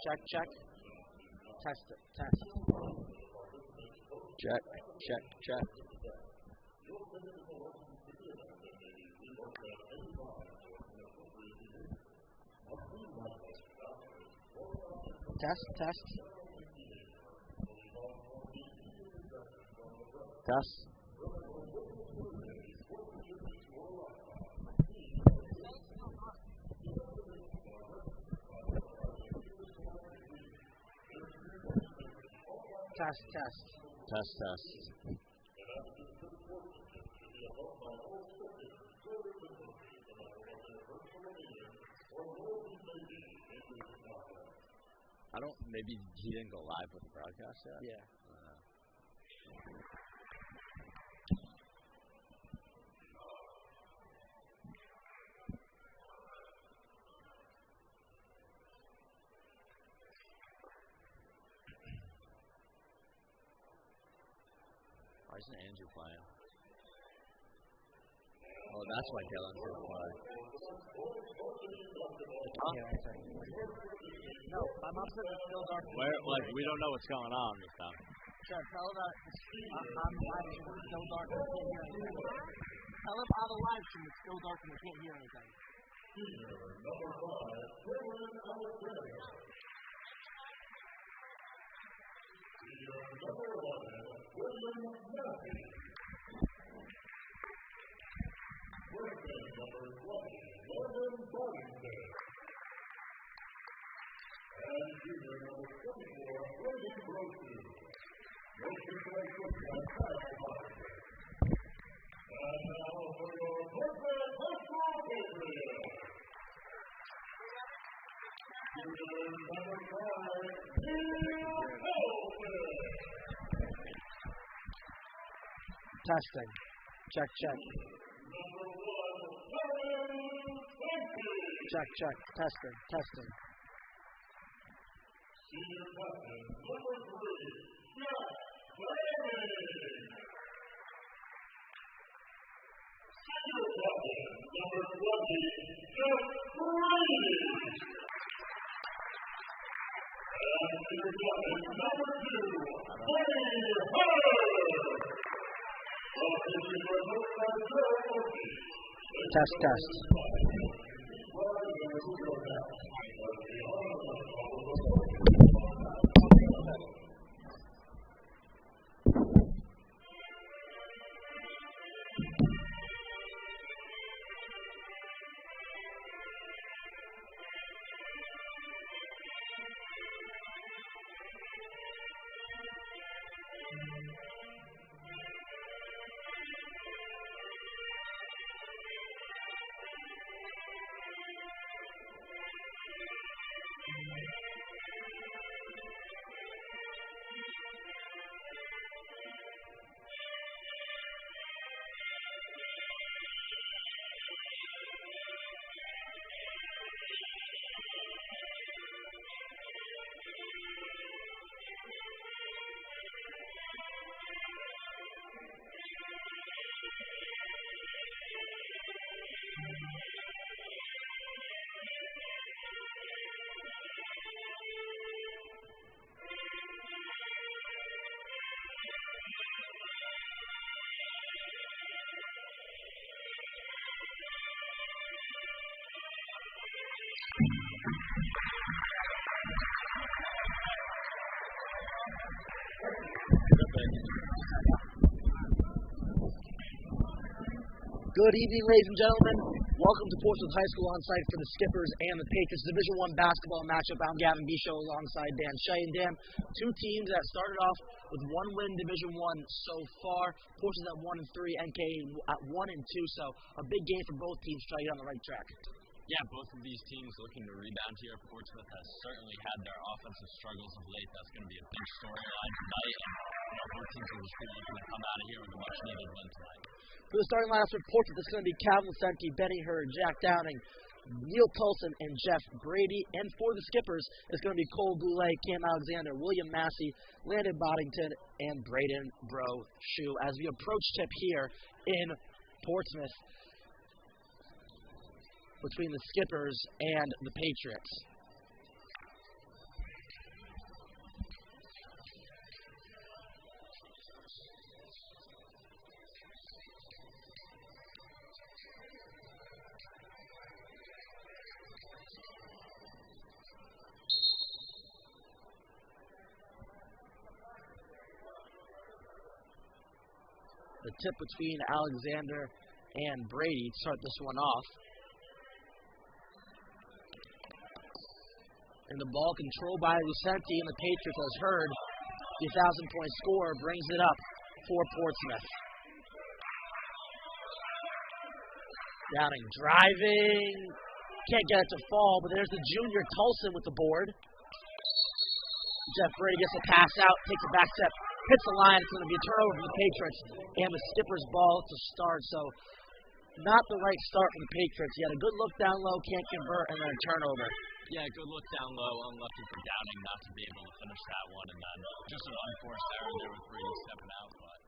check, check. Test it, test. Check, check, check. Test, test. Test. Test, test. Test, test. I don't, maybe he didn't go live with the broadcast yet? Yeah. Why isn't Andrew playing? Oh, that's why Kalen's going to play. Huh? No, my mom said it's still dark. Where, like, we don't know what's going on this time. Sure, tell her that I'm live stream, it's still dark and I can't hear anything. Tell them on the live stream it's still dark and I can't hear anything. And now for your Portsmouth Patriots. Number 5, Testing. Check, check. Check, check. Testing, testing. Senior captain, number 3, Jeff Brady. Senior captain, number 20, Jeff Brady. And senior captain, number 2, Wayne Hunter. Test, test. Good evening, ladies and gentlemen. Welcome to Portsmouth High School on site for the Skippers and the Patriots Division I basketball matchup. I'm Gavin Bisho alongside Dan Shea. And Dan, two teams that started off with one win Division I so far. Portsmouth at 1-3, NK at 1-2. So a big game for both teams to try to get on the right track. Yeah, both of these teams looking to rebound here. Portsmouth has certainly had their offensive struggles of late. That's going to be a big storyline tonight. And both teams are just looking to come out of here with a much-needed win tonight. For the starting lineup for Portsmouth, it's going to be Calvin Senke, Benny Hurd, Jack Downing, Neil Tolson, and Jeff Brady. And for the Skippers, it's going to be Cole Goulet, Cam Alexander, William Massey, Landon Boddington, and Braden Brochu. As we approach tip here in Portsmouth between the Skippers and the Patriots. The tip between Alexander and Brady to start this one off. And the ball controlled by Lucenti, and the Patriots, as heard, the 1,000-point score brings it up for Portsmouth. Downing driving, can't get it to fall, but there's the junior Tulson with the board. Jeff Brady gets a pass out, takes a back step, hits the line. It's going to be a turnover for the Patriots, and the skipper's ball to start. So not the right start for the Patriots. He had a good look down low, can't convert, and then a turnover. Yeah, good look down low, unlucky for Downing not to be able to finish that one, and then just an unforced error there with Brady stepping out, but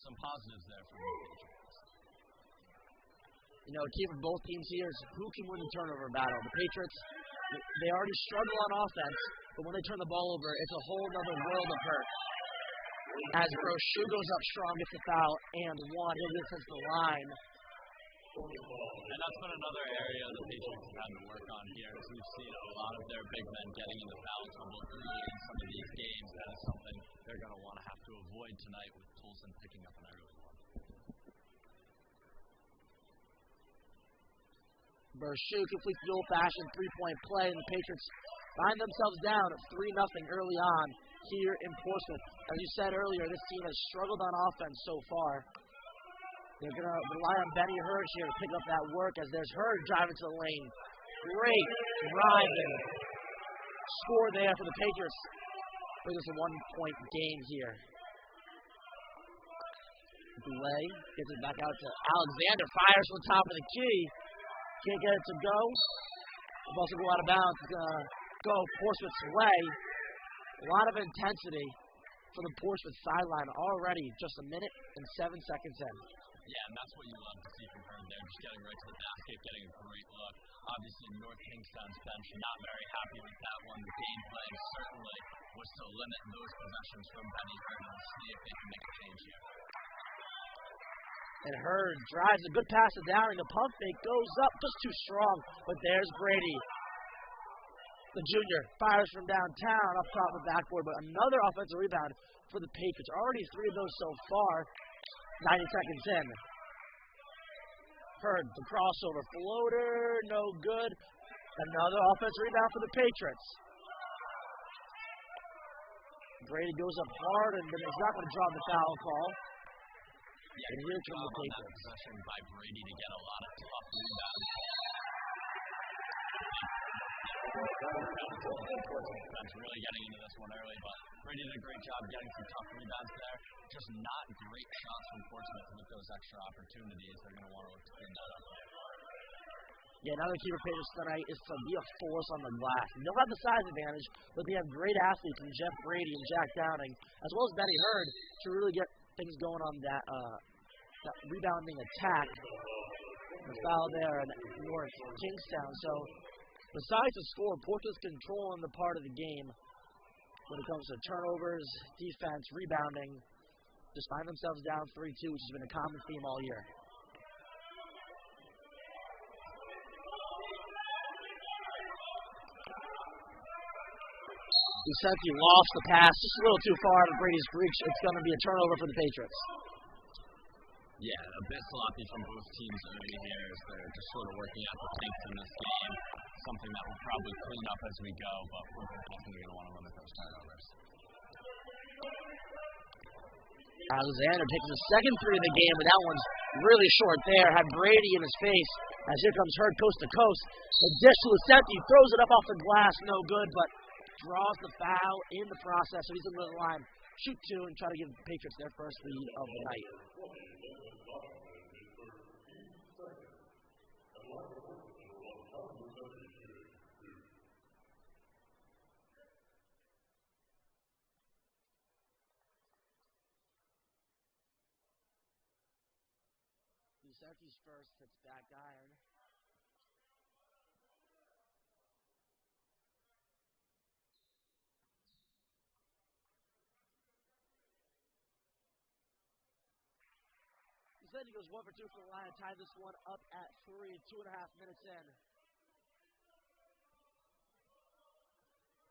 some positives there for the Patriots. You know, key for both teams here is who can win the turnover battle. The Patriots, they already struggle on offense, but when they turn the ball over, it's a whole other world of hurt. As Brochu goes up strong, gets the foul, and one. He'll get to the line. And that's been another area the Patriots have had to work on here, as we've seen a lot of their big men getting into foul trouble early in some of these games. That is something they're going to want to have to avoid tonight with Tulson picking up an early one. Brochu completes the old-fashioned three-point play, and the Patriots find themselves down at 3-0 early on here in Portsmouth. As you said earlier, this team has struggled on offense so far. They're going to rely on Benny Hurd here to pick up that work, as there's Hurd driving to the lane. Great driving. Score there for the Patriots. Brings us a 1-point game here. Delay gets it back out to Alexander. Fires from the top of the key. Can't get it to go. The ball's going to go out of bounds. It's going to go Portsmouth's way. A lot of intensity for the Portsmouth sideline already. Just a minute and 7 seconds in. Yeah, and that's what you love to see from her there. Just getting right to the basket, getting a great look. Obviously, North Kingstown's bench not very happy with that one. The game plan certainly was to limit those possessions from Benny Hurd and see if they can make a change here. And Hurd drives a good pass to Downing. The pump fake goes up, just too strong. But there's Brady. The junior fires from downtown up top of the backboard, but another offensive rebound for the Patriots. Already 3 of those so far. 90 seconds in. Hurd, the crossover floater, no good. Another offensive rebound for the Patriots. Brady goes up hard, and then he's not going to draw the foul call. Yeah, and here comes the Patriots. Patriots. Possession by Brady to get a lot of tough rebounds. That's really getting into this one early, but Brady did a great job getting some tough rebounds there. Just not great shots from Portsmouth with those extra opportunities. They're going to want to look to clean that up. Yeah, another key for Patriots tonight is to be a force on the glass. They don't have the size advantage, but they have great athletes in Jeff Brady and Jack Downing, as well as Benny Hurd, to really get things going on that rebounding attack. The foul there in North Kingstown. So, besides the score, Portsmouth's controlling the part of the game when it comes to turnovers, defense, rebounding. Just find themselves down 3-2, which has been a common theme all year. Lucenti lost the pass just a little too far out of Brady's reach. It's going to be a turnover for the Patriots. Yeah, a bit sloppy from both teams early here as they're just sort of working out the kinks in this game. Something that we'll probably clean up as we go, but we're definitely going to want to limit those turnovers. Alexander takes the second three of the game, but that one's really short there. Had Brady in his face as here comes Hurd coast to coast. The dish to Lucenti, throws it up off the glass, no good, but draws the foul in the process, so he's going to go to the line, shoot 2, and try to give the Patriots their first lead of the night. Lucenti's first hits back iron. Lucenti goes 1 for 2 for the line and tied this one up at 3, 2.5 minutes in.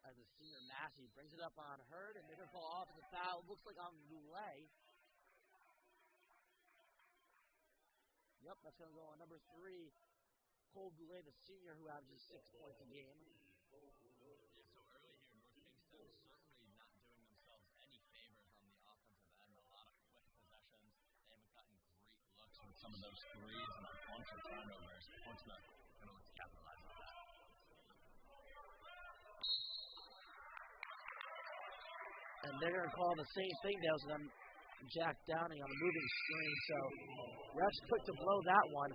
As the senior Massey brings it up on Hurd, and they're going to fall off as a foul. Looks like on Goulet. Yep, that's going to go on number 3, Cole Goulet, the senior, who averages 6 points a game. Yeah, so early here, North Kingstown certainly not doing themselves any favors on the offensive end. A lot of quick possessions. They haven't gotten great looks with some of those threes and a bunch of turnovers. Portsmouth going to look to capitalize on that. And they're going to call the same thing down to them, Jack Downing on the moving screen. So refs quick to blow that one.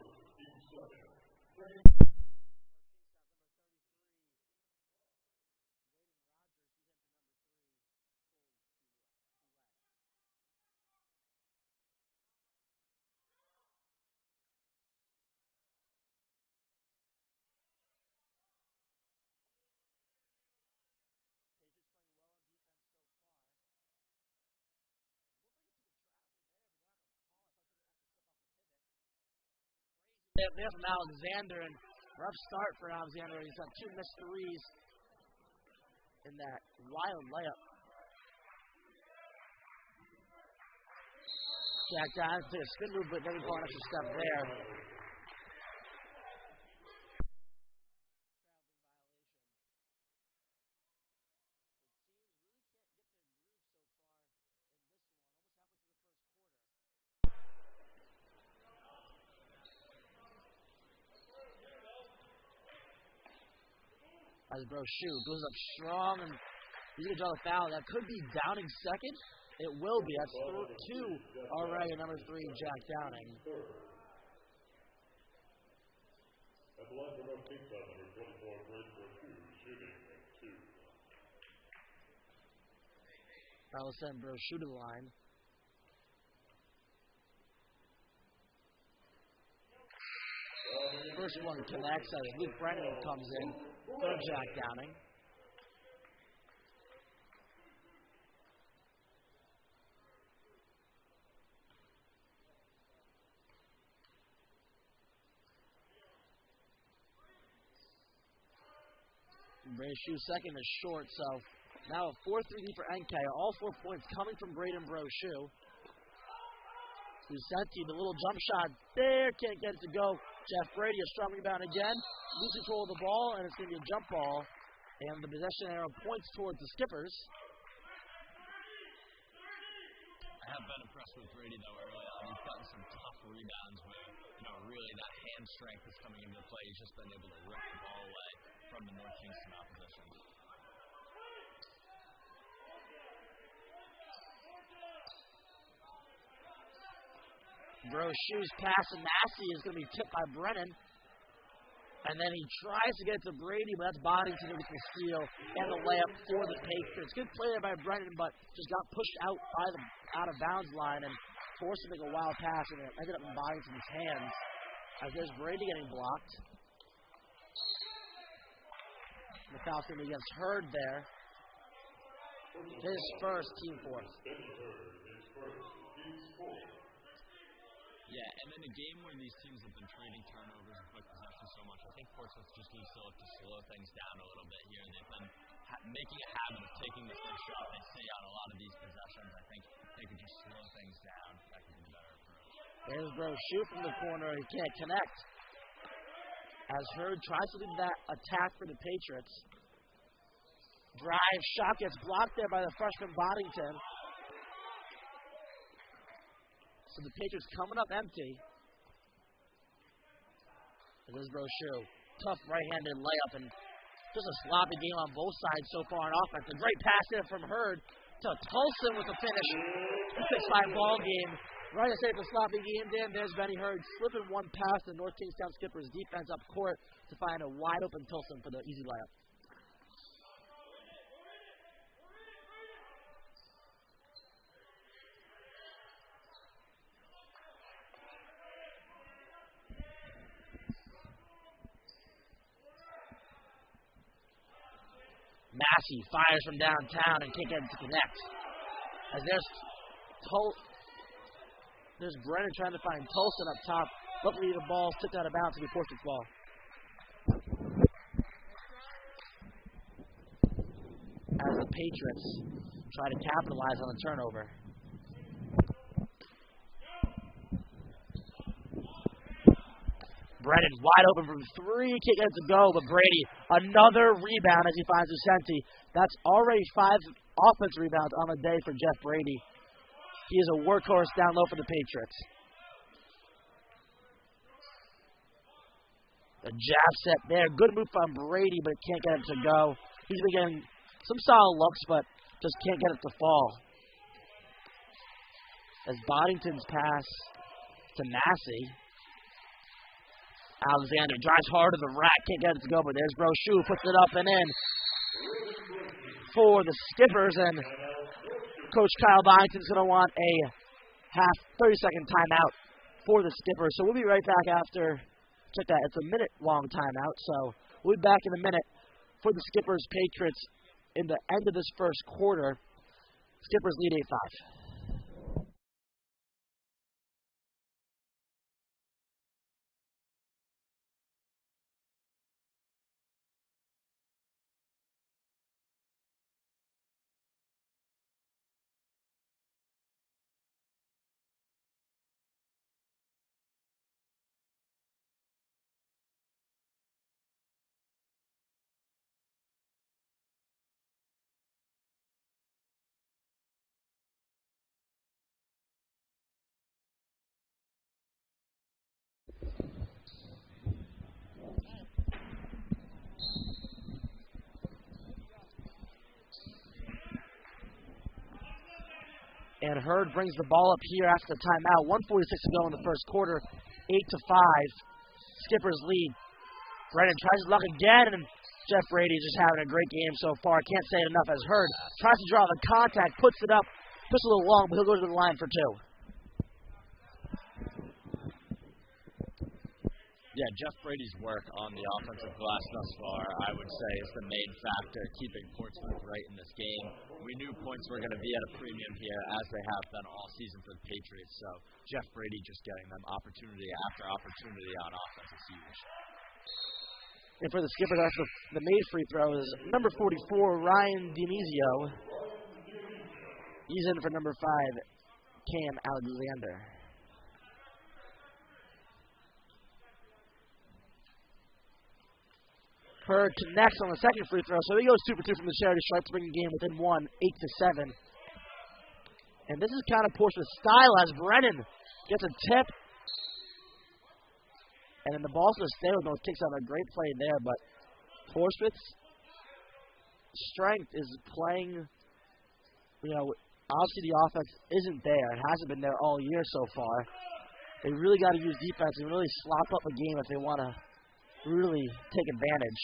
They have from Alexander, and rough start for Alexander. He's got 2 missed threes in that wild layup. Jack Downing took a spin move, but never brought an extra step there. As Brochu goes up strong, and he's going to draw the foul. That could be Downing second. It will be. That's 2 already, number 3, Jack Downing. At the line for North Kingstown, number 24, Greg Brochu, shooting at 2. That will send Brochu to the line. First one connects as Luke Brennan comes in for Jack Downing. Brochu's second is short, so now a 4-3 lead for NK. All 4 points coming from Braden Brochu. Lucenti, the little jump shot there, can't get it to go. Jeff Brady, a strong rebound again. Lose control of the ball, and it's going to be a jump ball. And the possession arrow points towards the Skippers. I have been impressed with Brady, though, early on. He's gotten some tough rebounds where, really that hand strength is coming into play. He's just been able to rip the ball away from the North Kingston opposition. Brochu's pass to Massey is going to be tipped by Brennan. And then he tries to get to Brady, but that's Boddington who gets the steal and the layup for the Patriots. Good play there by Brennan, but just got pushed out by the out of bounds line and forced to make a wild pass, and it ended up in Boddington's hands. As there's Brady getting blocked. The foul's going to be against Hurd there. His first, team fourth. Yeah, and in a game where these teams have been trading turnovers and quick possession so much, I think Portsmouth just needs to look to slow things down a little bit here. They've been making a habit of taking the first shot. They stay on a lot of these possessions. I think they could just slow things down. That could be the better approach. There's Brochu from the corner. He can't connect. As Hurd tries to lead that attack for the Patriots. Drive shot gets blocked there by the freshman Boddington. So the Patriots coming up empty. There's Brochu. Tough right-handed layup, and just a sloppy game on both sides so far on offense. A great pass there from Hurd to Tolson with the finish. A 6-5 ball game. Right to say it's a sloppy game, Dan. There's Benny Hurd slipping one past the North Kingstown Skippers defense up court to find a wide-open Tolson for the easy layup. Massey fires from downtown and can't get it to connect. As there's Brennan trying to find Tolson up top. Luckily the ball tipped out of bounds to be Portsmouth's ball. As the Patriots try to capitalize on the turnover. Brennan wide open from three, can't get it to go, but Brady, another rebound as he finds Lucenti. That's already 5 offensive rebounds on the day for Jeff Brady. He is a workhorse down low for the Patriots. The jab set there, good move from Brady, but can't get it to go. He's been getting some solid looks, but just can't get it to fall. As Boddington's pass to Massey. Alexander drives hard to the rack, can't get it to go, but there's Brochu, puts it up and in for the Skippers, and Coach Kyle Boddington's going to want a 30-second timeout for the Skippers. So we'll be right back after, check that, it's a minute-long timeout, so we'll be back in a minute for the Skippers Patriots in the end of this first quarter. Skippers lead 8-5. And Hurd brings the ball up here after the timeout. 1:46 to go in the first quarter. 8-5. Skippers lead. Brennan tries his luck again, and Jeff Brady just having a great game so far. Can't say it enough as Hurd tries to draw the contact, puts it up, puts a little long, but he'll go to the line for 2. Yeah, Jeff Brady's work on the offensive glass thus far, I would say, is the main factor keeping Portsmouth right in this game. We knew points were going to be at a premium here, as they have been all season for the Patriots, so Jeff Brady just getting them opportunity after opportunity on offense is huge. And for the Skippers, after the made free throw is number 44, Ryan Dionizio. He's in for number 5, Cam Alexander. Hurd connects on the second free throw, so he goes 2 for 2 from the charity stripe to bring the game within 1, 8-7. And this is kind of Portsmouth's style as Brennan gets a tip. And then the ball's going to stay with no kicks out. A great play there, but Portsmouth's strength is playing, obviously the offense isn't there. It hasn't been there all year so far. They really got to use defense and really slop up a game if they want to really take advantage,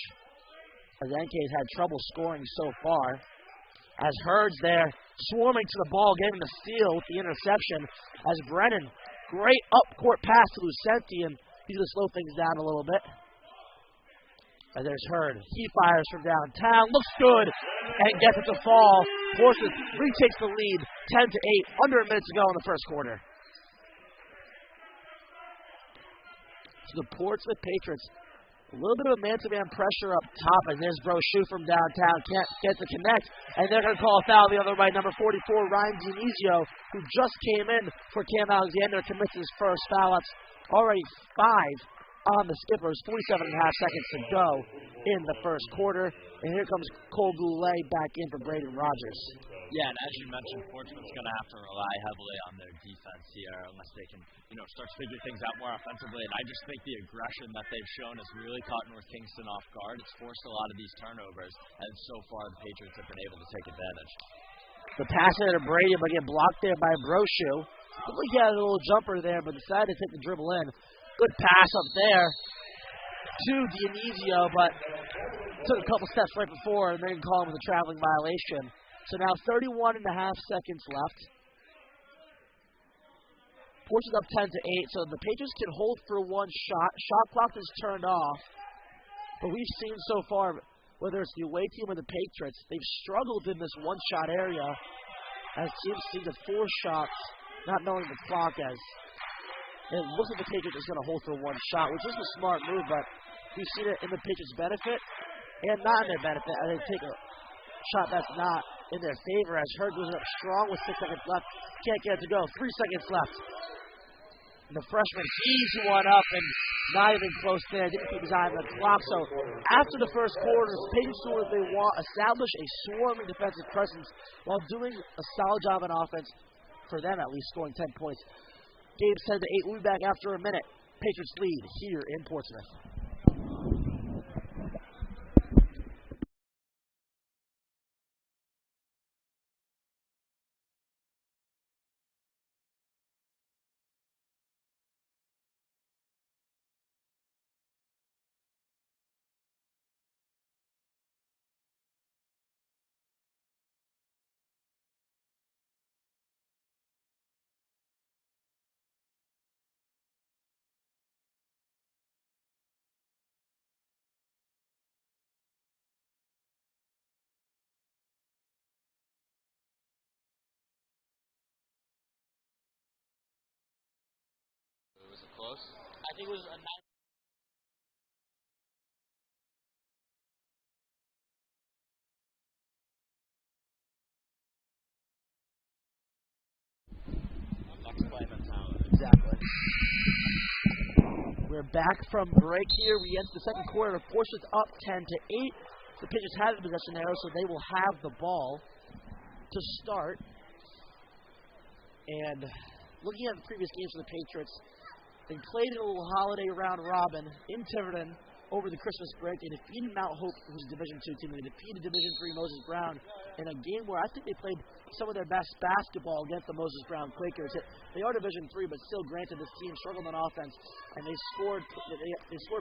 as NK's had trouble scoring so far. As Hurd's there, swarming to the ball, getting the steal with the interception. As Brennan, great up-court pass to Lucenti, and he's going to slow things down a little bit. And there's Hurd. He fires from downtown, looks good, and gets it to fall. Portsmouth retakes the lead, 10-8, under a minute to go in the first quarter. So the Portsmouth Patriots, a little bit of a man-to-man pressure up top, and there's Brochu from downtown. Can't get to connect, and they're going to call a foul the other way. Number 44, Ryan Dionizio, who just came in for Cam Alexander, commits his first foul. That's already 5 on the Skippers. 47.5 seconds to go in the first quarter. And here comes Cole Goulet back in for Braden Rogers. Yeah, and as you mentioned, Portsmouth's going to have to rely heavily on their defense here unless they can, start to figure things out more offensively. And I just think the aggression that they've shown has really caught North Kingston off guard. It's forced a lot of these turnovers, and so far the Patriots have been able to take advantage. The pass there to Brady, but get blocked there by Brochu. Looked like he had a little jumper there, but decided to take the dribble in. Good pass up there to Dionizio, but took a couple steps right before, and they didn't call him with a traveling violation. So now 31.5 seconds left. Portsmouth up 10-8, so the Patriots can hold for one shot. Shot clock is turned off, but we've seen so far, whether it's the away team or the Patriots, they've struggled in this one-shot area as teams seem to force shots, not knowing the clock as. It looks like the Patriots is going to hold for one shot, which is a smart move, but we've seen it in the Patriots' benefit and not in their benefit as they take a shot that's not in their favor as Hurd goes up strong with 6 seconds left. Can't get it to go. 3 seconds left. The freshman heaves one up and not even close there. Didn't keep his eye on the clock. So after the first quarter, Patriots do what they want, establish a swarming defensive presence while doing a solid job on offense, for them at least, scoring 10 points. Gabe 10-8. We'll be back after a minute. Patriots lead here in Portsmouth. I think it was a nice. Exactly. We're back from break here. We enter the second quarter. Portsmouth up 10-8. The Patriots have the possession arrow, so they will have the ball to start. And looking at the previous games for the Patriots, they played in a little holiday round robin in Tiverton over the Christmas break. They defeated Mount Hope, who's a Division II team. They defeated Division III Moses Brown in a game where I think they played some of their best basketball against the Moses Brown Quakers. They are Division III, but still, granted, this team struggled on offense, and they scored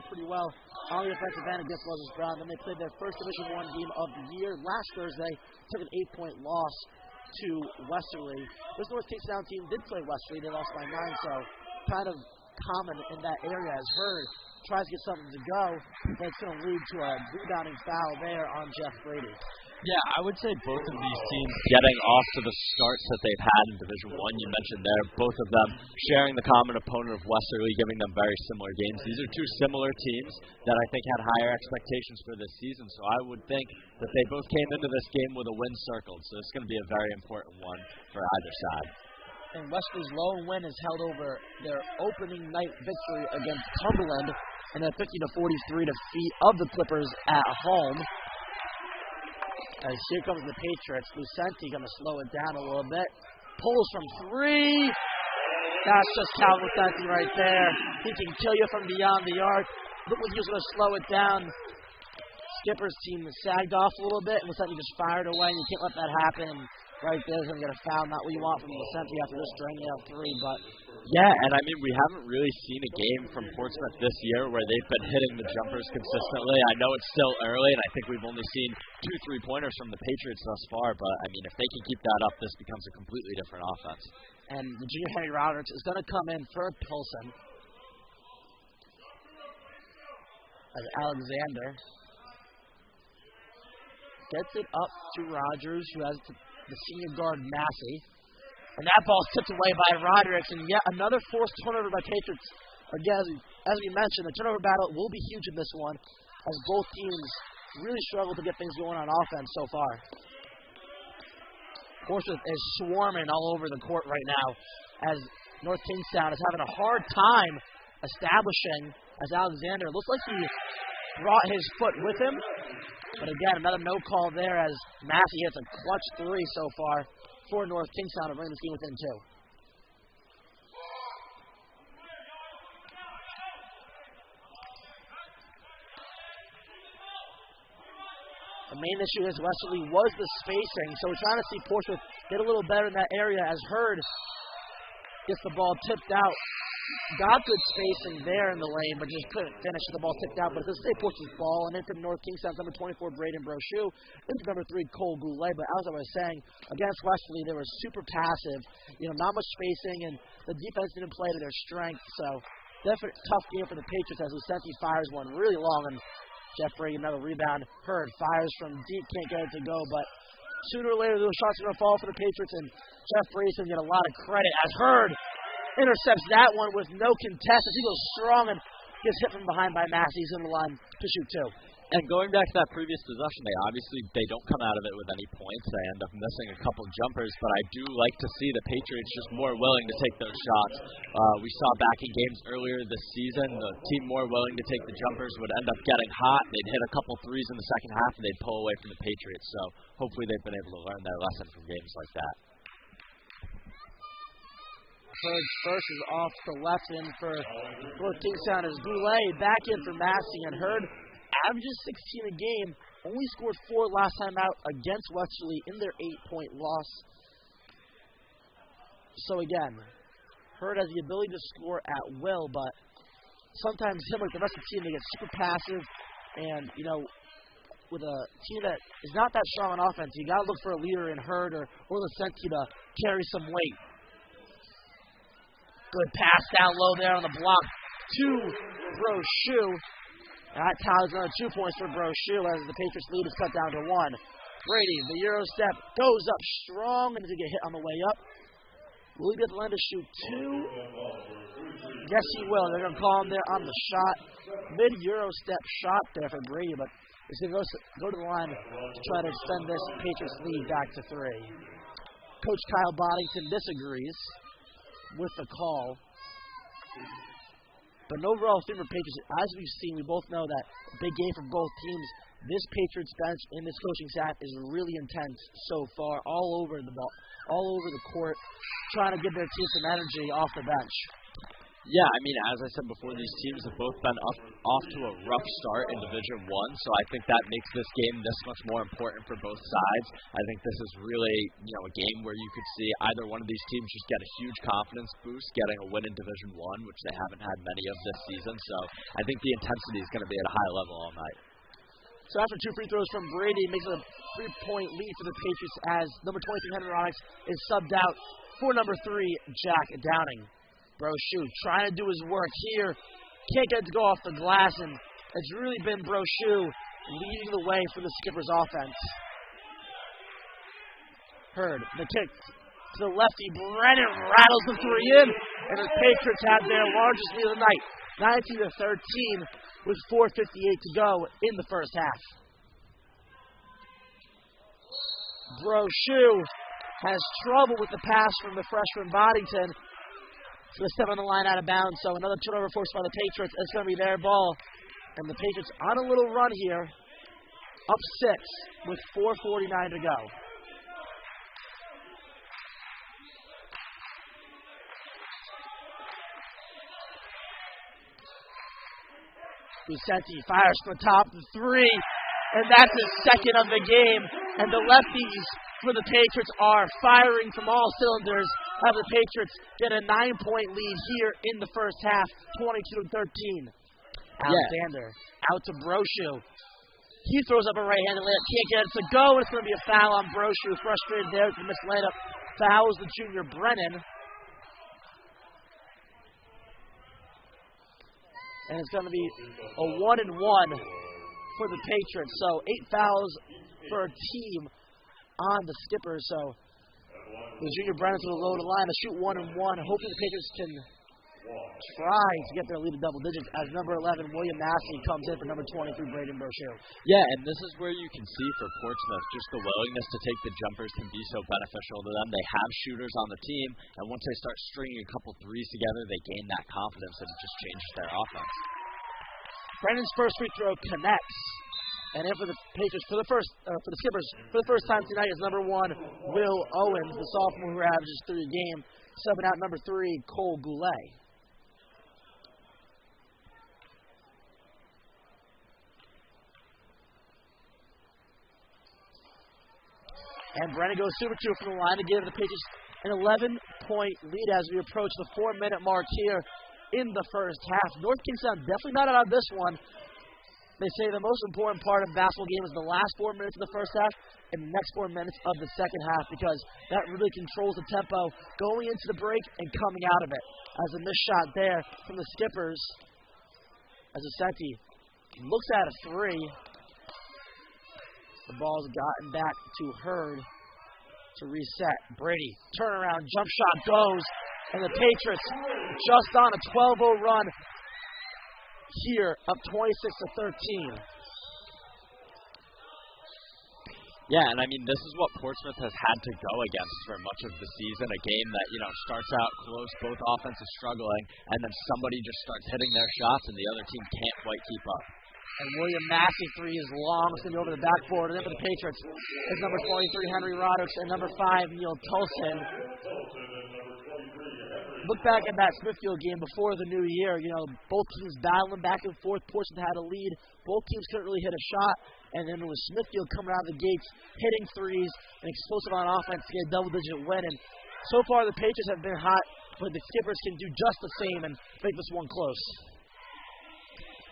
pretty well on the offensive end against Moses Brown. Then they played their first Division I game of the year last Thursday, took an 8-point loss to Westerly. This North Kingstown team did play Westerly. They lost by 9, so kind of common in that area. As Hurd tries to get something to go, but it's going to lead to a rebounding foul there on Jeff Brady. Yeah, I would say both of these teams getting off to the starts that they've had in Division I, you mentioned there, both of them sharing the common opponent of Westerly, giving them very similar games. These are two similar teams that I think had higher expectations for this season, so I would think that they both came into this game with a win circled, so it's going to be a very important one for either side. And Westerly's lone win has held over their opening night victory against Cumberland and a 50-43 defeat of the Clippers at home. As here comes the Patriots. Lucenti going to slow it down a little bit. Pulls from 3. That's just Cal Lucenti right there. He can kill you from beyond the arc. Look like he was going to slow it down. Skipper's team sagged off a little bit, and Lucenti just fired away. You can't let that happen. Right there's going to get a foul, not what you want from Lucenti after just draining out 3, but... Yeah, and I mean, we haven't really seen a game from Portsmouth this year where they've been hitting the jumpers consistently. I know it's still early, and I think we've only seen 2 3-pointers from the Patriots thus far, but, I mean, if they can keep that up, this becomes a completely different offense. And the junior Henry Roberts is going to come in for Pilsen. As Alexander gets it up to Rogers, who has the senior guard, Massey. And that ball tipped away by Roderick, and yet another forced turnover by Patriots. Again, as we mentioned, the turnover battle will be huge in this one, as both teams really struggle to get things going on offense so far. Portsmouth is swarming all over the court right now, as North Kingstown is having a hard time establishing, as Alexander looks like he brought his foot with him. But again, another no call there as Massey hits a clutch 3 so far for North Kingstown to bring this game within 2. The main issue is Westerly was the spacing, so we're trying to see Portsmouth get a little better in that area as Hurd gets the ball tipped out. Got good spacing there in the lane, but just couldn't finish the ball tipped out. But it's a Portsmouth ball, and into North Kingstown's number 24, Braden Brochu, into number 3, Cole Goulet. But as I was saying, against Westerly, they were super passive, not much spacing, and the defense didn't play to their strength. So, definitely tough game for the Patriots as Lucenti fires one really long, and Jeff Brady another rebound. Hurd fires from deep, can't get it to go, but sooner or later, those shots are going to fall for the Patriots, and Jeff Brady's going to get a lot of credit as Hurd intercepts that one with no contest as he goes strong and gets hit from behind by Massey. He's in the line to shoot 2. And going back to that previous possession, they don't come out of it with any points. They end up missing a couple jumpers, but I do like to see the Patriots just more willing to take those shots. We saw back in games earlier this season, the team more willing to take the jumpers would end up getting hot. They'd hit a couple threes in the second half, and they'd pull away from the Patriots. So hopefully they've been able to learn their lesson from games like that. Hurd's first is off to the left in for North Kingstown as Goulet back in for Massey, and Hurd averages 16 a game, only scored 4 last time out against Westerly in their 8-point loss. So again, Hurd has the ability to score at will, but sometimes him, like the rest of the team, they get super passive, and, you know, with a team that is not that strong on offense, you got to look for a leader in Hurd or Lasenti to carry some weight. Good pass down low there on the block to Brochu. That tallies another 2 points for Brochu as the Patriots lead is cut down to 1. Brady, the Euro step, goes up strong and does get hit on the way up. Will he be able to land a shoot 2? Yes, he will. They're going to call him there on the shot. Mid-Euro step shot there for Brady, but he's going to go to the line to try to extend this Patriots lead back to 3. Coach Kyle Boddington disagrees with the call. But an overall theme for Patriots, as we've seen, we both know that big game for both teams. This Patriots bench and this coaching staff is really intense so far, all over the ball, all over the court, trying to give their team some energy off the bench. Yeah, I mean, as I said before, these teams have both been off to a rough start in Division I, so I think that makes this game this much more important for both sides. I think this is really, you know, a game where you could see either one of these teams just get a huge confidence boost, getting a win in Division I, which they haven't had many of this season. So I think the intensity is going to be at a high level all night. So after 2 free throws from Brady, it makes it a 3-point lead for the Patriots as number 23, Henry Onyx, is subbed out for number 3, Jack Downing. Brochu trying to do his work here. Can't get it to go off the glass, and it's really been Brochu leading the way for the Skippers offense. Hurd, the kick to the lefty. Brennan rattles the 3 in, and the Patriots have their largest lead of the night, 19-13, with 4:58 to go in the first half. Brochu has trouble with the pass from the freshman Boddington. It's going to step on the line out of bounds, so another turnover forced by the Patriots. It's going to be their ball. And the Patriots on a little run here, up 6 with 4:49 to go. Lucenti fires from the top of 3, and that's his second of the game. And the lefties for the Patriots are firing from all cylinders. Have the Patriots get a 9-point lead here in the first half, 22-13. Alexander out to Brochu. He throws up a right-handed layup, can't get it to go, and it's going to be a foul on Brochu. Frustrated there with the missed layup. Fouls the junior Brennan. And it's going to be a 1-and-1 for the Patriots. So 8 fouls for a team on the Skippers. So the junior Brennan's going to load the line to shoot 1-and-1. Hoping the Patriots can try to get their lead to double digits as number 11, William Massey, comes in for number 23, Braden Brochu. Yeah, and this is where you can see for Portsmouth, just the willingness to take the jumpers can be so beneficial to them. They have shooters on the team, and once they start stringing a couple threes together, they gain that confidence, and it just changes their offense. Brennan's first free throw connects. And then for the Patriots, for the Skippers, for the first time tonight is number 1, Will Owens, the sophomore who averages 3 a game, subbing out number 3, Cole Goulet. And Brennan goes super 2 from the line to give the Patriots an 11-point lead as we approach the 4-minute mark here in the first half. North Kingstown definitely not out of this one. They say the most important part of a basketball game is the last 4 minutes of the first half and the next 4 minutes of the second half, because that really controls the tempo going into the break and coming out of it. As a missed shot there from the Skippers, as Lasenti looks at a 3. The ball's gotten back to Hurd to reset. Brady, turnaround, jump shot goes, and the Patriots just on a 12-0 run here, up 26-13. Yeah, and I mean, this is what Portsmouth has had to go against for much of the season, a game that, starts out close, both offenses struggling, and then somebody just starts hitting their shots and the other team can't quite keep up. And William Massey three is long. It's going to be over the backboard. And then for the Patriots is number 23, Henry Roderick, and number 5, Neil Tolson. Look back at that Smithfield game before the new year. Both teams battling back and forth. Portsmouth had a lead. Both teams couldn't really hit a shot. And then it was Smithfield coming out of the gates, hitting threes, and explosive on offense to get a double-digit win. And so far the Patriots have been hot, but the Skippers can do just the same and make this one close.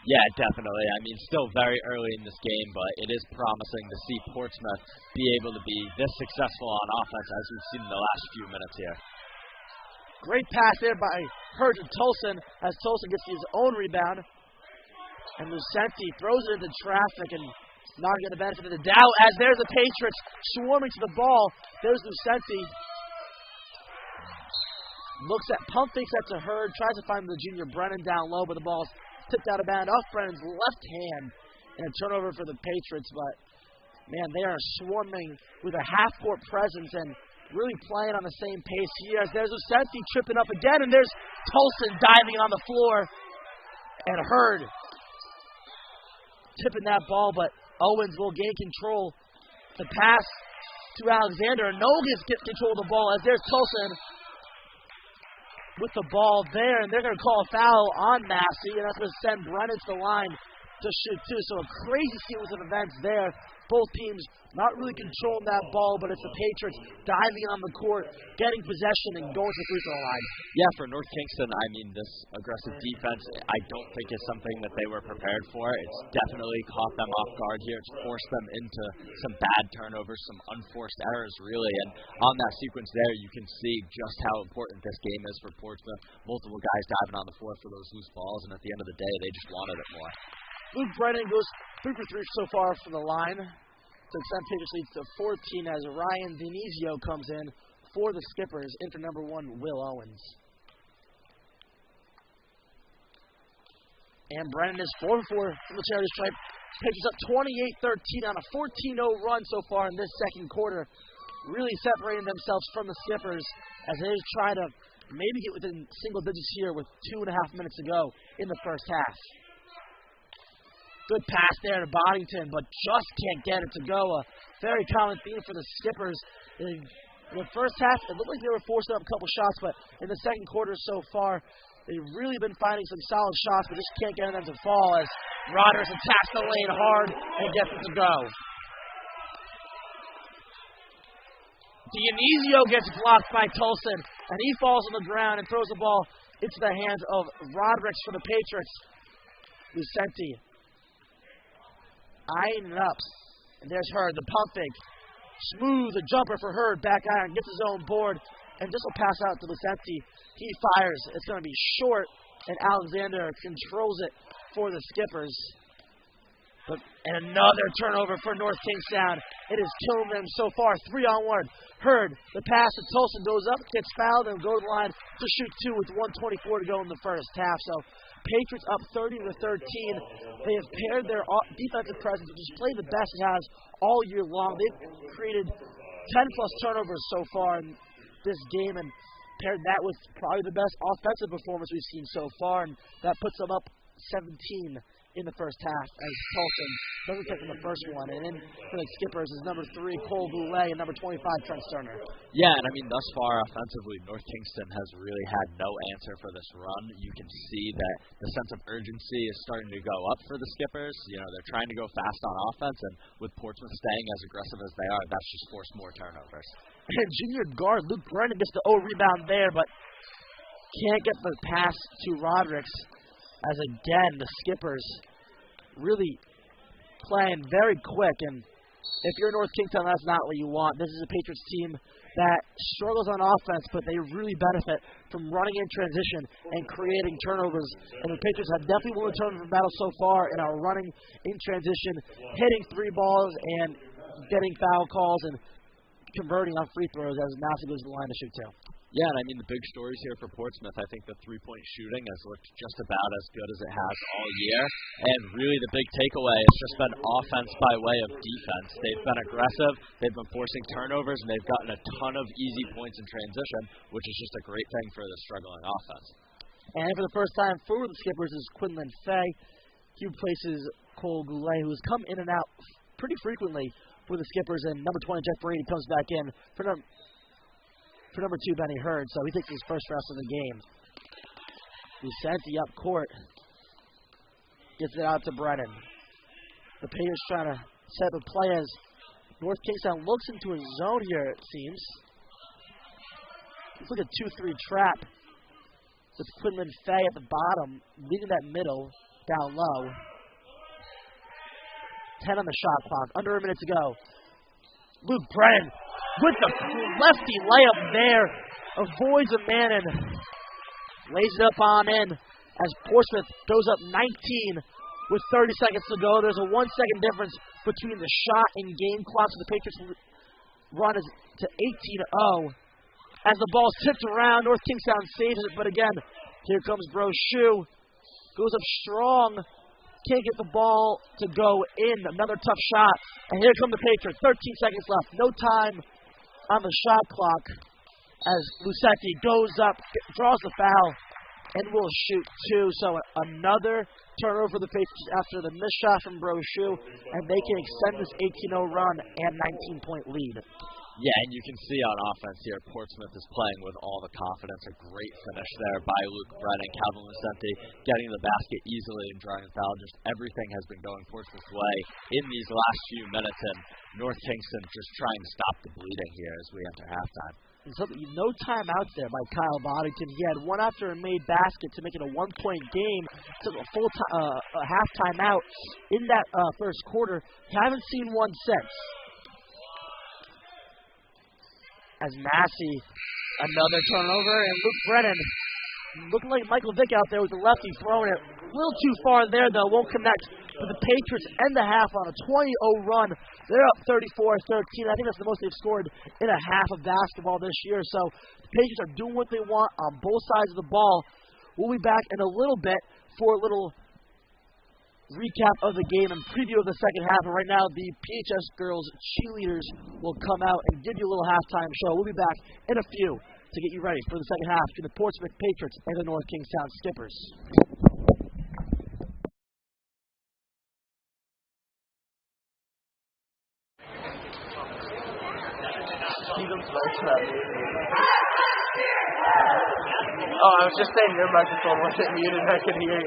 Yeah, definitely. I mean, still very early in this game, but it is promising to see Portsmouth be able to be this successful on offense as we've seen in the last few minutes here. Great pass there by Hurd to Tolson as Tolson gets his own rebound. And Lucenti throws it into traffic and not getting the benefit of the doubt as there's the Patriots swarming to the ball. There's Lucenti. Looks at, pump fakes that to Hurd, tries to find the junior Brennan down low, but the ball's tipped out of bounds off Brennan's left hand. And a turnover for the Patriots, but man, they are swarming with a half-court presence and really playing on the same pace here. As there's Lucenti tripping up again, and there's Tolson diving on the floor. And Hurd tipping that ball, but Owens will gain control. The pass to Alexander. Nogan gets control of the ball as there's Tolson with the ball there, and they're going to call a foul on Massey, and that's going to send Brennan to the line to shoot two. So a crazy sequence of events there. Both teams not really controlling that ball, but it's the Patriots diving on the court, getting possession, and going to the free throw line. Yeah, for North Kingston, I mean, this aggressive defense, I don't think is something that they were prepared for. It's definitely caught them off guard here. It's forced them into some bad turnovers, some unforced errors, really. And on that sequence there, you can see just how important this game is for Portsmouth. Multiple guys diving on the floor for those loose balls, and at the end of the day, they just wanted it more. Luke Brennan goes 3 for 3 so far from the line. So St. Patriots leads to 14 as Ryan Denizio comes in for the Skippers. In for number 1, Will Owens. And Brennan is 4 for 4 from the charity stripe. Patriots up 28-13 on a 14-0 run so far in this second quarter. Really separating themselves from the Skippers as they try to maybe get within single digits here with 2.5 minutes to go in the first half. Good pass there to Boddington, but just can't get it to go. A very common theme for the Skippers. In the first half, it looked like they were forcing up a couple shots, but in the second quarter so far, they've really been finding some solid shots, but just can't get them to fall as Rodgers attacks the lane hard and gets it to go. Dionisio gets blocked by Tolson, and he falls on the ground and throws the ball into the hands of Roderick for the Patriots. Lucenti eyeing it up. And there's Hurd, the pump fake. Smooth, a jumper for Hurd, back iron, gets his own board, and this will pass out to Lucenti. He fires. It's going to be short, and Alexander controls it for the Skippers. And another turnover for North Kingstown. It is killing them so far. 3-on-1. Hurd, the pass to Tolson goes up, gets fouled, and goes to the line to shoot 2 with 1:24 to go in the first half. So Patriots up 30-13. They have paired their defensive presence, which has played the best it has all year long. They've created 10-plus turnovers so far in this game, and paired that with probably the best offensive performance we've seen so far, and that puts them up 17 in the first half as Tolson doesn't take in the first one. And then for the Skippers is number 3, Cole Boulay, and number 25, Trent Sterner. Yeah, and I mean, thus far offensively, North Kingston has really had no answer for this run. You can see that the sense of urgency is starting to go up for the Skippers. They're trying to go fast on offense, and with Portsmouth staying as aggressive as they are, that's just forced more turnovers. And junior guard Luke Brennan gets the rebound there, but can't get the pass to Rodericks. As again, the Skippers really playing very quick. And if you're North Kingstown, that's not what you want. This is a Patriots team that struggles on offense, but they really benefit from running in transition and creating turnovers. And the Patriots have definitely won the turnover battle so far and are running in transition, hitting 3 balls and getting foul calls and converting on free throws as Massey goes to the line to shoot 2. Yeah, and I mean, the big stories here for Portsmouth, I think the three-point shooting has looked just about as good as it has all year. And really the big takeaway has just been offense by way of defense. They've been aggressive, they've been forcing turnovers, and they've gotten a ton of easy points in transition, which is just a great thing for the struggling offense. And for the first time for the Skippers is Quinlan Fay. He replaces Cole Goulet, who has come in and out pretty frequently for the Skippers. And number 20, Jeff Brady, comes back in for number 2, Benny Hurd, so he takes his first rest of the game. Varsity up court. Gets it out to Brennan. The Patriots trying to set up a play as North Kingstown looks into a zone here, it seems. It's like a 2-3 trap with Quinlan Fay at the bottom, leading that middle down low. 10 on the shot clock, under a minute to go. Luke Brennan with the lefty layup there, avoids a man and lays it up on in as Portsmouth goes up 19 with 30 seconds to go. There's a 1-second difference between the shot and game clock, so the Patriots run is to 18-0. As the ball's tipped around, North Kingstown saves it, but again, here comes Brochu. Goes up strong. Can't get the ball to go in. Another tough shot. And here come the Patriots. 13 seconds left. No time on the shot clock as Lucetti goes up, draws the foul, and will shoot 2. So another turnover for the Patriots after the missed shot from Brochu, and they can extend this 18-0 run and 19-point lead. Yeah, and you can see on offense here, Portsmouth is playing with all the confidence. A great finish there by Luke Brennan. Calvin Lucente getting the basket easily and drawing the foul. Just everything has been going Portsmouth's way in these last few minutes, and North Kingston just trying to stop the bleeding here as we enter halftime. And so no timeouts there by Kyle Boddington. He had one after a made basket to make it a 1-point game. Took a full a half timeout in that first quarter. Haven't seen one since. As Massey, another turnover, and Luke Brennan looking like Michael Vick out there with the lefty, throwing it a little too far there, though. Won't connect. But the Patriots end the half on a 20-0 run. They're up 34-13. I think that's the most they've scored in a half of basketball this year. So the Patriots are doing what they want on both sides of the ball. We'll be back in a little bit for a little recap of the game and preview of the second half. And right now, the PHS girls cheerleaders will come out and give you a little halftime show. We'll be back in a few to get you ready for the second half between the Portsmouth Patriots and the North Kingstown Skippers. Oh, I was just saying your microphone wasn't muted. I could hear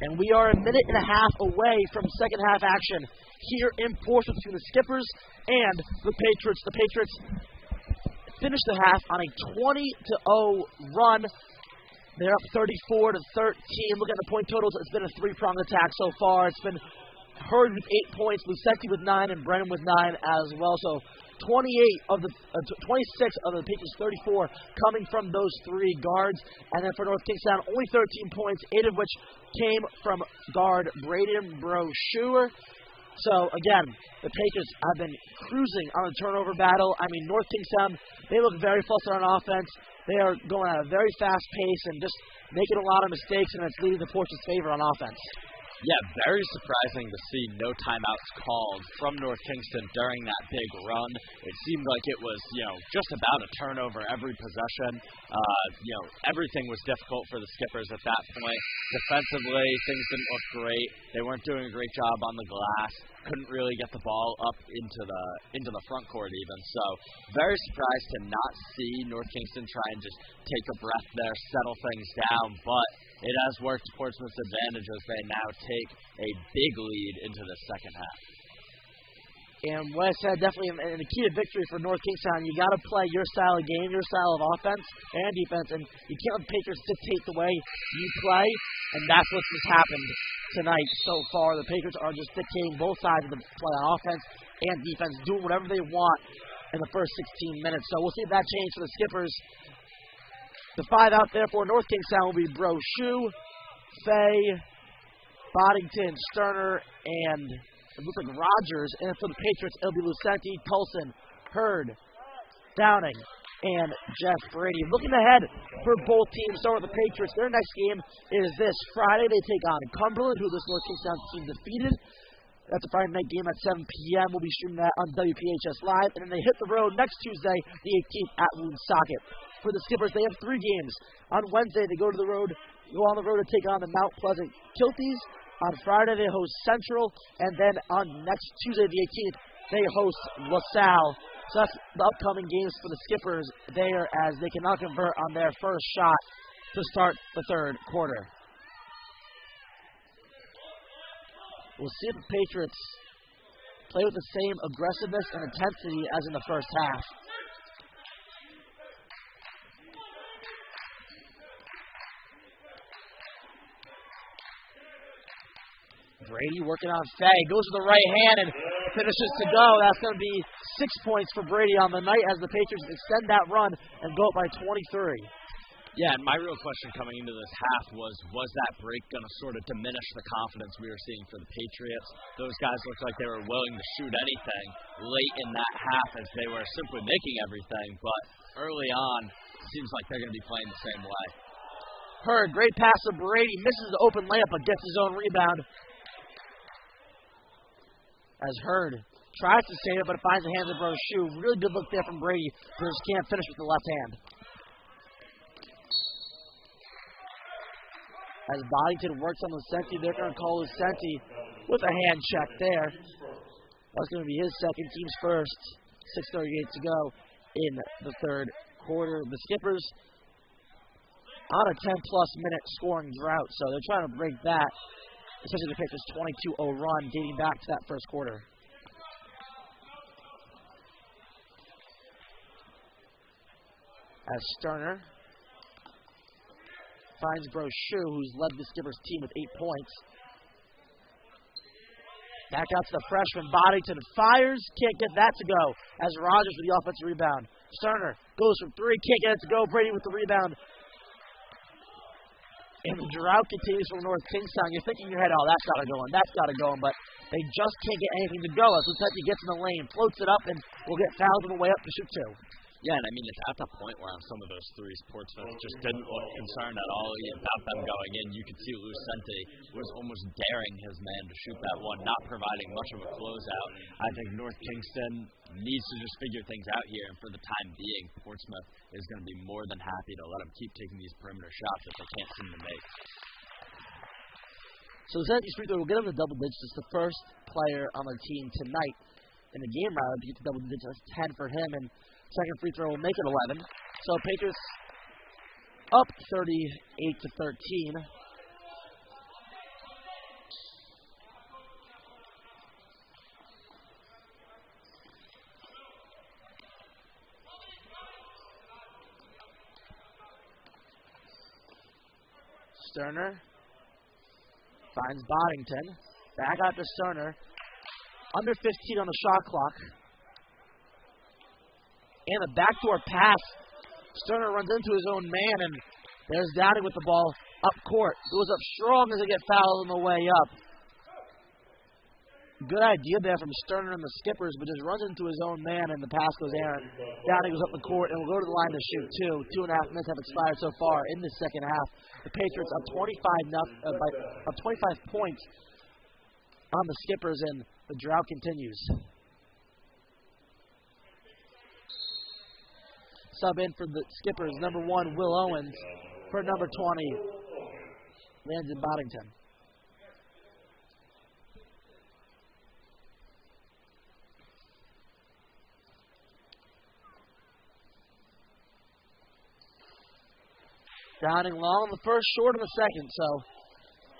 And we are a minute and a half away from second half action here in Portsmouth between the Skippers and the Patriots. The Patriots finished the half on a 20-0 run. They're up 34-13. Look at the point totals. It's been a three-pronged attack so far. It's been Hurd with 8 points, Lucenti with 9, and Brennan with 9 as well. So 26 of the Patriots' 34 coming from those three guards. And then for North Kingstown, only 13 points, 8 of which came from guard Braden Broshue. So, again, the Patriots have been cruising on the turnover battle. I mean, North Kingstown, they look very flustered on offense. They are going at a very fast pace and just making a lot of mistakes, and it's leading the Portsmouth's favor on offense. Yeah, very surprising to see no timeouts called from North Kingston during that big run. It seemed like it was, just about a turnover every possession. Everything was difficult for the Skippers at that point. Defensively, things didn't look great. They weren't doing a great job on the glass. Couldn't really get the ball up into the front court even. So, very surprised to not see North Kingston try and just take a breath there, settle things down, but it has worked to Portsmouth's advantage as they now take a big lead into the second half. And what I said, definitely in the key to victory for North Kingstown, you got to play your style of game, your style of offense and defense, and you can't let the Patriots dictate the way you play, and that's what's just happened tonight so far. The Patriots are just dictating both sides of the play on offense and defense, doing whatever they want in the first 16 minutes. So we'll see if that changes for the Skippers. The five out there for North Kingstown will be Broshue, Fay, Boddington, Sterner, and it looks like Rogers. And for the Patriots, it'll be Lucenti, Tulson, Hurd, Downing, and Jeff Brady. Looking ahead for both teams, start with the Patriots. Their next game is this Friday. They take on Cumberland, who this North Kingstown team defeated. That's a Friday night game at 7 p.m. We'll be streaming that on WPHS Live. And then they hit the road next Tuesday, the 18th, at Woonsocket. For the Skippers, they have 3 games. On Wednesday, they go on the road to take on the Mount Pleasant Kilties. On Friday, they host Central. And then on next Tuesday, the 18th, they host LaSalle. So that's the upcoming games for the Skippers there, as they cannot convert on their first shot to start the third quarter. We'll see if the Patriots play with the same aggressiveness and intensity as in the first half. Brady working on Fay, goes to the right hand and finishes to go. That's going to be 6 points for Brady on the night as the Patriots extend that run and go up by 23. Yeah, and my real question coming into this half was that break going to sort of diminish the confidence we were seeing for the Patriots? Those guys looked like they were willing to shoot anything late in that half as they were simply making everything, but early on, it seems like they're going to be playing the same way. Hurd, great pass to Brady, misses the open layup but gets his own rebound. As Hurd tries to save it but finds the hands of Broshue. Really good look there from Brady, but just can't finish with the left hand. As Boddington works on Lucenti, they're going to call Lucenti with a hand check there. That's going to be his second, team's first. 6:38 to go in the third quarter. The Skippers on a 10-plus minute scoring drought, so they're trying to break that, especially the Patriots' 22-0 run dating back to that first quarter. As Sterner finds Broshue, who's led the Skippers team with 8 points. Back out to the freshman. Boddington fires. Can't get that to go. As Rogers with the offensive rebound. Sterner goes from 3. Can't get it to go. Brady with the rebound. And the drought continues from North Kingstown. You're thinking in your head, oh, that's got to go in. That's got to go in. But they just can't get anything to go. As Lucenti gets in the lane, floats it up, and will get fouled on the way up to shoot 2. Yeah, and I mean, it's at the point where on some of those threes, Portsmouth just didn't look concerned at all about them going in. You could see Lucenti was almost daring his man to shoot that one, not providing much of a closeout. I think North Kingston needs to just figure things out here, and for the time being, Portsmouth is going to be more than happy to let them keep taking these perimeter shots that they can't seem to make. So Lucenti's free throw will get him to double digits. It's the first player on their team tonight in the game rather to get to double digits. That's 10 for him, and second free throw will make it 11. So Patriots up 38-13. Sterner finds Boddington. Back out to Sterner. Under 15 on the shot clock. And a backdoor pass. Sterner runs into his own man, and there's Downing with the ball up court. Goes up strong as they get fouled on the way up. Good idea there from Sterner and the Skippers, but just runs into his own man, and the pass goes errant. Downing goes up the court and will go to the line to shoot, too. 2.5 minutes have expired so far in the second half. The Patriots up 25 points on the Skippers, and the drought continues. Sub in for the Skippers, number 1, Will Owens. For number 20, Landon Boddington. Downing long on the first, short in the second, so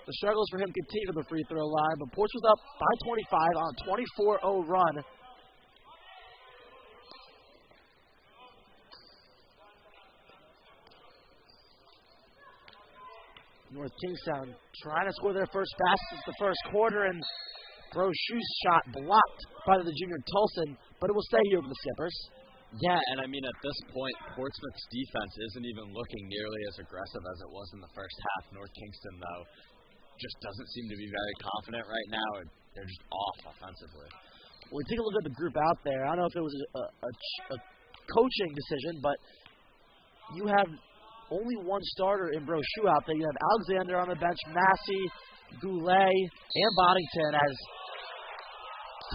the struggles for him continue to the free throw line, but Portsmouth up by 25 on a 24-0 run. North Kingstown trying to score their first basket the first quarter, and Brochu's shot blocked by the junior Tolson, but it will stay here with the Skippers. Yeah, and I mean, at this point, Portsmouth's defense isn't even looking nearly as aggressive as it was in the first half. North Kingston, though, just doesn't seem to be very confident right now. They're just off offensively. Well, take a look at the group out there. I don't know if it was a coaching decision, but you have only one starter in Brochu out there. You have Alexander on the bench, Massey, Goulet, and Boddington as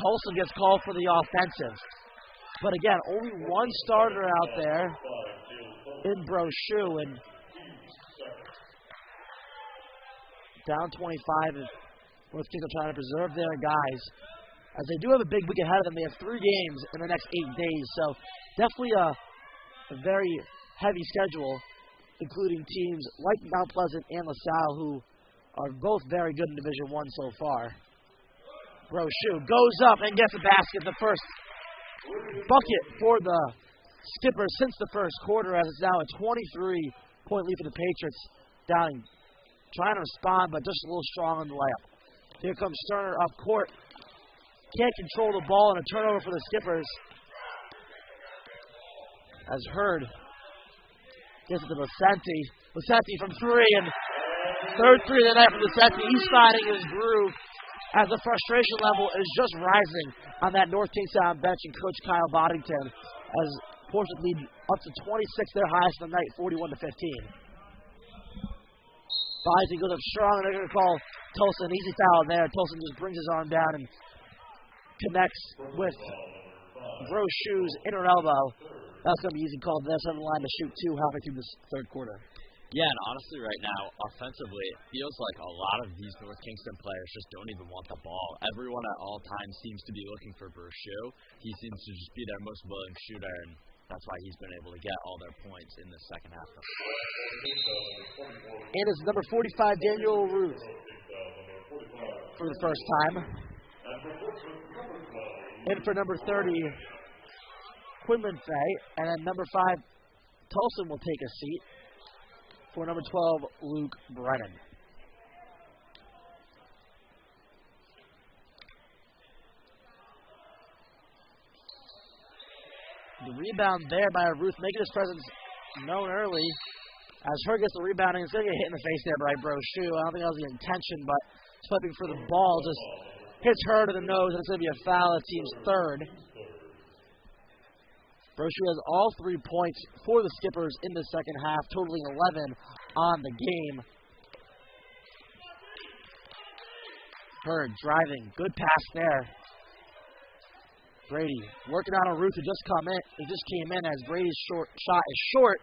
Tolson gets called for the offensive. But again, only one starter out there in Brochu, and down 25, and North Kingston trying to preserve their guys. As they do have a big week ahead of them, they have 3 games in the next 8 days, so definitely a very heavy schedule, including teams like Mount Pleasant and LaSalle, who are both very good in Division I so far. Brochu goes up and gets a basket, the first bucket for the Skippers since the first quarter, as it's now a 23-point lead for the Patriots. Downing trying to respond, but just a little strong on the layup. Here comes Sterner up court. Can't control the ball, and a turnover for the Skippers. As Hurd gets it to Vicente. Vicente from 3, and third 3 of the night for Vicente. He's finding his groove as the frustration level is just rising on that North Kingstown bench and Coach Kyle Boddington, as Portsmouth lead up to 26, their highest of the night, 41-15. Boddington goes up strong, and they're going to call Tolson an easy foul there. Tolson just brings his arm down and connects with Brochu's inner elbow. That's going to be easy call. That's on the line to shoot 2 halfway through this third quarter. Yeah, and honestly right now, offensively, it feels like a lot of these North Kingston players just don't even want the ball. Everyone at all times seems to be looking for Brochu. He seems to just be their most willing shooter, and that's why he's been able to get all their points in the second half. And it's number 45, Daniel Ruth, for the first time. And for number 30, Quinlan Fay. And then number 5, Tolson will take a seat for number 12, Luke Brennan. The rebound there by Ruth, making his presence known early. As Hurd gets the rebounding, it's going to get hit in the face there by Brochu. I don't think that was the intention, but swiping for the ball just hits Hurd in the nose, and it's going to be a foul at team's third. Brochu has all 3 points for the Skippers in the second half, totaling 11 on the game. Hurd driving, good pass there. Brady working out on Ruth, who just came in as Brady's shot is short.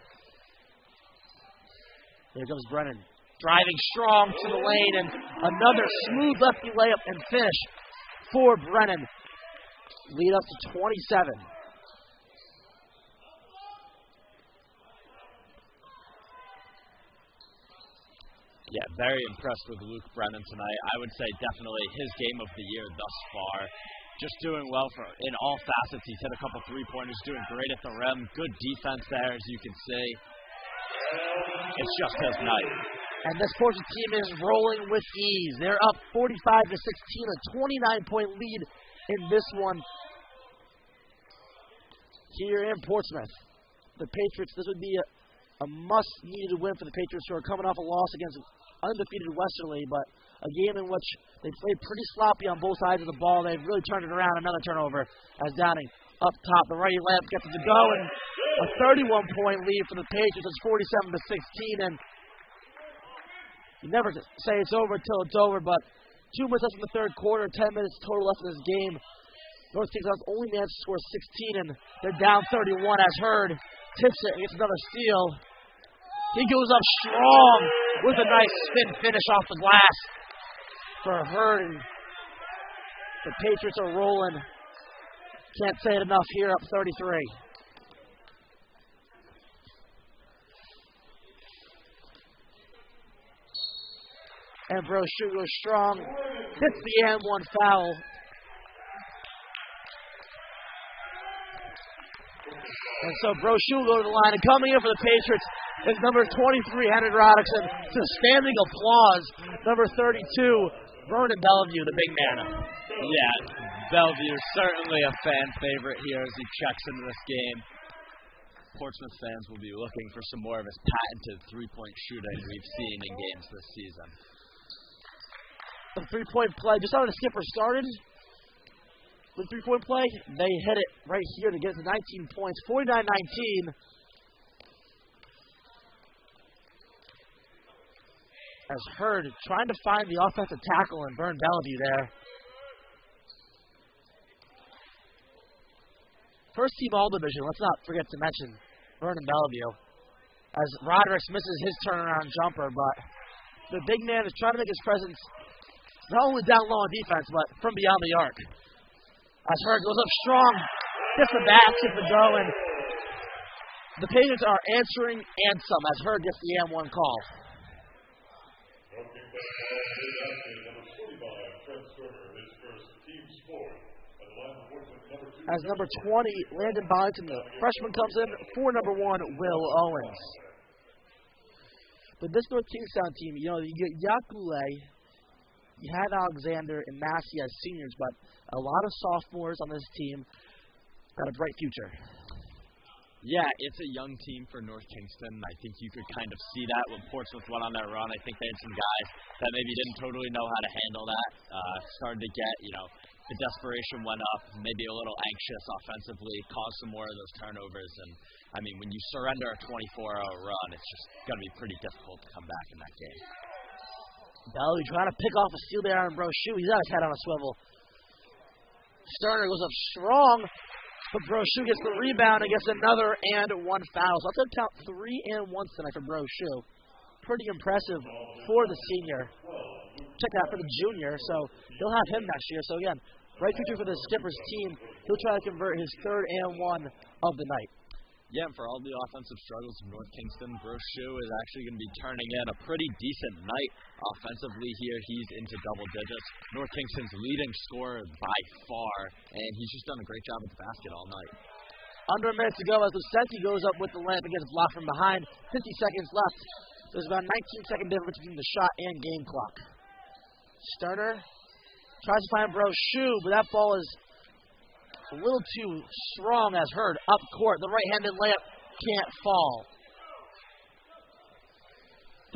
Here comes Brennan, driving strong to the lane, and another smooth lefty layup and finish for Brennan. Lead up to 27. Yeah, very impressed with Luke Brennan tonight. I would say definitely his game of the year thus far. Just doing well in all facets. He's hit a couple 3-pointers, doing great at the rim. Good defense there, as you can see. It's just his night. And this Portsmouth team is rolling with ease. They're up 45-16, a 29-point lead in this one here in Portsmouth. The Patriots, this would be a must-needed win for the Patriots, who are coming off a loss against undefeated Westerly, but a game in which they played pretty sloppy on both sides of the ball. They've really turned it around. Another turnover as Downing up top. The righty lamp gets it to go, and a 31-point lead for the Patriots. It's 47-16, and you never say it's over until it's over, but 2 minutes left in the third quarter, 10 minutes total left in this game. North Kingstown's only managed to score 16, and they're down 31 as Hurd tips it and gets another steal. He goes up strong with a nice spin finish off the glass for Hurd, and the Patriots are rolling. Can't say it enough here, up 33. And Brochu goes strong, hits the and one foul. And so Brochu will go to the line, and coming in for the Patriots is number 23, Henry Roddickson, to standing applause. Number 32, Vernon Bellevue, the big man. Yeah, Bellevue is certainly a fan favorite here as he checks into this game. Portsmouth fans will be looking for some more of his patented three-point shooting we've seen in games this season. The three-point play, just how the skipper started with three-point play, they hit it right here to get to 19 points, 49-19. As Hurd trying to find the offensive tackle and Vernon Bellevue there. First team All-Division, let's not forget to mention Vernon Bellevue. As Roderick misses his turnaround jumper, but the big man is trying to make his presence not only down low on defense, but from beyond the arc. As Hurd goes up strong, gets the back, gets the go, and the Patriots are answering and some as Hurd gets the and one call. As number 20, Landon Byington, the freshman, comes in for number 1, Will Owens. But this North Kingstown team, you know, you get Yakule, you have Alexander and Massey as seniors, but a lot of sophomores on this team got a bright future. Yeah, it's a young team for North Kingston. I think you could kind of see that when Portsmouth went on their run. I think they had some guys that maybe didn't totally know how to handle that. Started to get, the desperation went up, maybe a little anxious offensively, caused some more of those turnovers. And, I mean, when you surrender a 24-0 run, it's just going to be pretty difficult to come back in that game. Bellevue trying to pick off a steal there on Brochu. He's got his head on a swivel. Sterner goes up strong, but Brochu gets the rebound and gets another and one foul. So that's going to count 3 and 1s tonight for Brochu. Pretty impressive for the senior. Check that for the junior, so they'll have him next year. So again, right future for the Skippers team. He'll try to convert his 3rd and 1 of the night. Yeah, and for all the offensive struggles of North Kingston, Brochu is actually going to be turning in a pretty decent night offensively here. He's into double digits. North Kingston's leading scorer by far, and he's just done a great job at the basket all night. Under a minute to go as Lucenti goes up with the lamp and gets blocked from behind. 50 seconds left. There's about a 19-second difference between the shot and game clock. Sterner tries to find Brochu, but that ball is a little too strong as Hurd up court. The right-handed layup can't fall.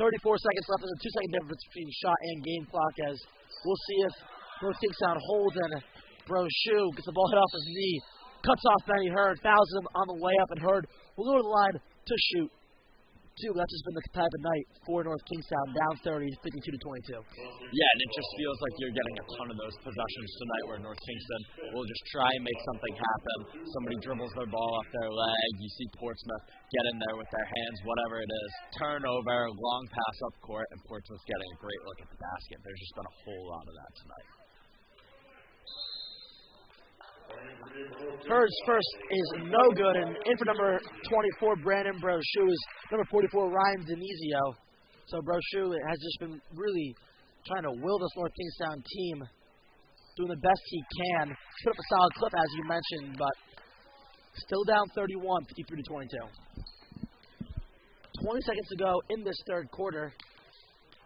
34 seconds left. There's a 2-second difference between shot and game clock as we'll see if North Kingstown holds and Brochu gets the ball hit off his knee. Cuts off Benny Hurd, fouls him on the way up, and Hurd will go to the line to shoot. That's just been the type of night for North Kingstown, down 30, 52-22. Yeah, and it just feels like you're getting a ton of those possessions tonight where North Kingston will just try and make something happen. Somebody dribbles their ball off their leg. You see Portsmouth get in there with their hands, whatever it is. Turnover, long pass up court, and Portsmouth getting a great look at the basket. There's just been a whole lot of that tonight. Hurd's first is no good, and in for number 24, Brandon Brochu, is number 44, Ryan Denizio. So Brochu has just been really trying to will this North Kingstown team, doing the best he can. Put up a solid clip, as you mentioned, but still down 31, 53-22. 20 seconds to go in this third quarter.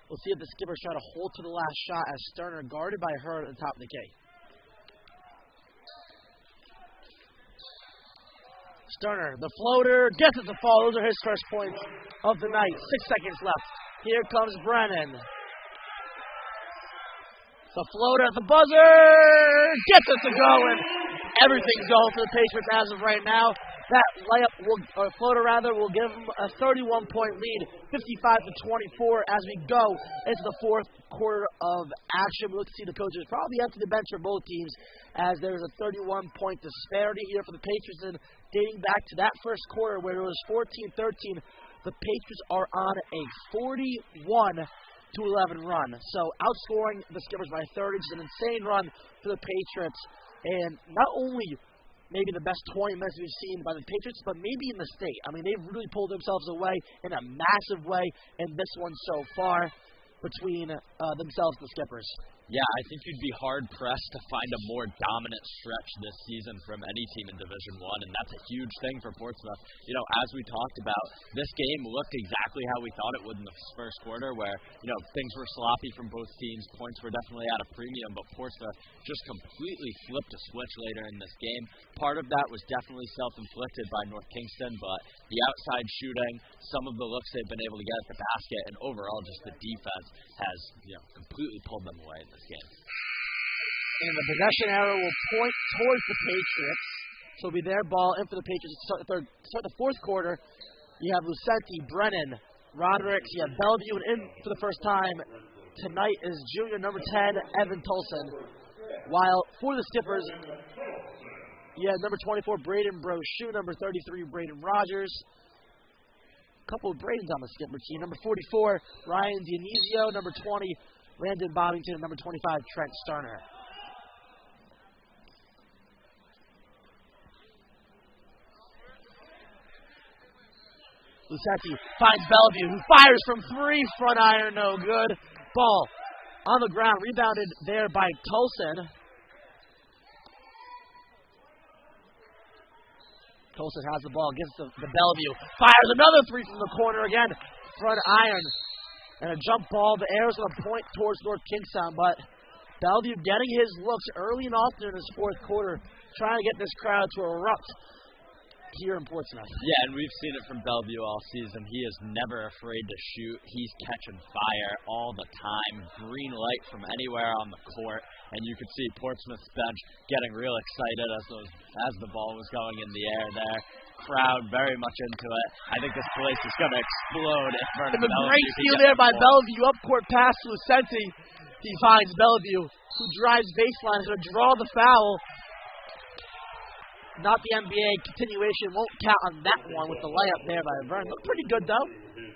We'll see if the Skippers try to hold to the last shot as Sterner guarded by Hurd at the top of the key. Sterner, the floater, gets it to fall. Those are his first points of the night. 6 seconds left. Here comes Brennan. The floater at the buzzer gets it to go, and everything's going for the Patriots as of right now. That layup or floater will give them a 31-point lead, 55-24 as we go into the fourth quarter of action. We look to see the coaches probably empty the bench for both teams as there's a 31-point disparity here for the Patriots. And dating back to that first quarter where it was 14-13, the Patriots are on a 41-11 run. So outscoring the Skippers by 30, just an insane run for the Patriots. And not only maybe the best 20 minutes we've seen by the Patriots, but maybe in the state. I mean, they've really pulled themselves away in a massive way in this one so far between themselves and the Skippers. Yeah, I think you'd be hard-pressed to find a more dominant stretch this season from any team in Division I, and that's a huge thing for Portsmouth. You know, as we talked about, this game looked exactly how we thought it would in the first quarter, where, you know, things were sloppy from both teams. Points were definitely at a premium, but Portsmouth just completely flipped a switch later in this game. Part of that was definitely self-inflicted by North Kingston, but the outside shooting, some of the looks they've been able to get at the basket, and overall just the defense has, you know, completely pulled them away in this game. And the possession arrow will point towards the Patriots. So it'll be their ball in for the Patriots to start the fourth quarter. You have Lucenti, Brennan, Rodericks, you have Bellevue, and in for the first time tonight is junior number 10, Evan Tolson. While for the Skippers, you have number 24, Braden Brochu, number 33, Braden Rogers. A couple of Bradens on the Skipper team. Number 44, Ryan Dionisio, number 20, Landon Bobbington, and number 25, Trent Sterner. Lucenti finds Bellevue, who fires from three, front iron, no good. Ball on the ground, rebounded there by Tolson. Tolson has the ball, gives the Bellevue, fires another three from the corner again, front iron. And a jump ball, the arrow's going to point towards North Kingstown, but Bellevue getting his looks early and often in his fourth quarter, trying to get this crowd to erupt here in Portsmouth. Yeah, and we've seen it from Bellevue all season. He is never afraid to shoot. He's catching fire all the time. Green light from anywhere on the court. And you could see Portsmouth's bench getting real excited as the ball was going in the air there. Crowd very much into it. I think this place is going to explode if Vernon Bellevue. The great steal there by Bellevue. Up court pass to Lucenti. He finds Bellevue, who drives baseline. Is going to draw the foul. Not the NBA continuation. Won't count on that one with the layup there by Vernon. Looked pretty good, though.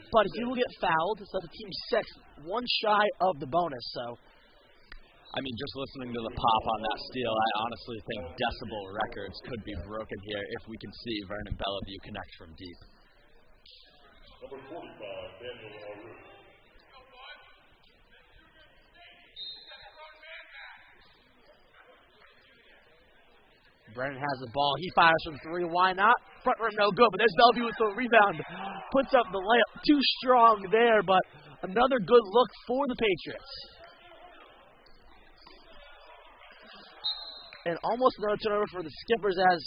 But he will get fouled. So the team's sixth, one shy of the bonus. So, I mean, just listening to the pop on that steal, I honestly think decibel records could be broken here if we can see Vernon Bellevue connect from deep. Number 45, Daniel Aru. Brennan has the ball. He fires from three. Why not? Front rim no good, but there's Bellevue with the rebound. Puts up the layup. Too strong there, but another good look for the Patriots. And almost another turnover for the Skippers as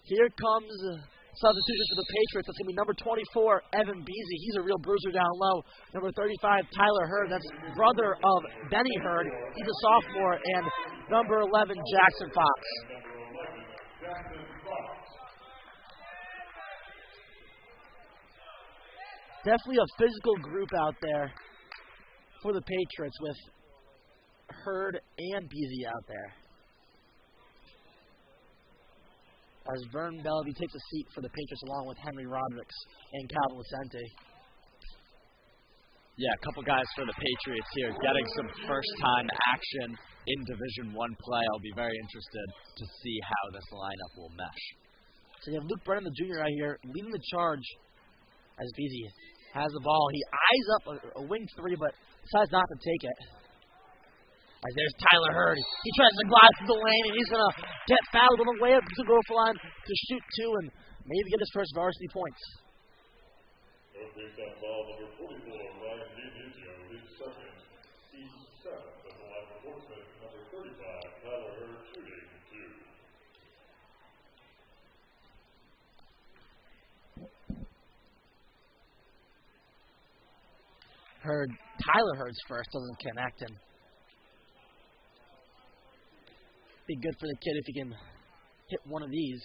here comes substitution for the Patriots. That's going to be number 24, Evan Beasy. He's a real bruiser down low. Number 35, Tyler Hurd. That's brother of Benny Hurd. He's a sophomore. And number 11, Jackson Fox. Definitely a physical group out there for the Patriots with Hurd and Beasy out there. As Vernon Bellevue takes a seat for the Patriots along with Henry Rodericks and Calvin Lucenti. Yeah, a couple guys for the Patriots here getting some first-time action in Division I play. I'll be very interested to see how this lineup will mesh. So you have Luke Brennan, the junior, right here, leading the charge as Beasy has the ball. He eyes up a wing three, but decides not to take it. As there's Tyler Hurd. He tries to glide through the lane, and he's going to get fouled on the way up to the goal line to shoot two and maybe get his first varsity points. Kingstown foul number 44, Ryan Dionisio, leads second, East 7th. At the line for Portsmouth, number 35, Tyler Hurd, shooting 2. Tyler Hurd's first, doesn't connect, and be good for the kid if he can hit one of these.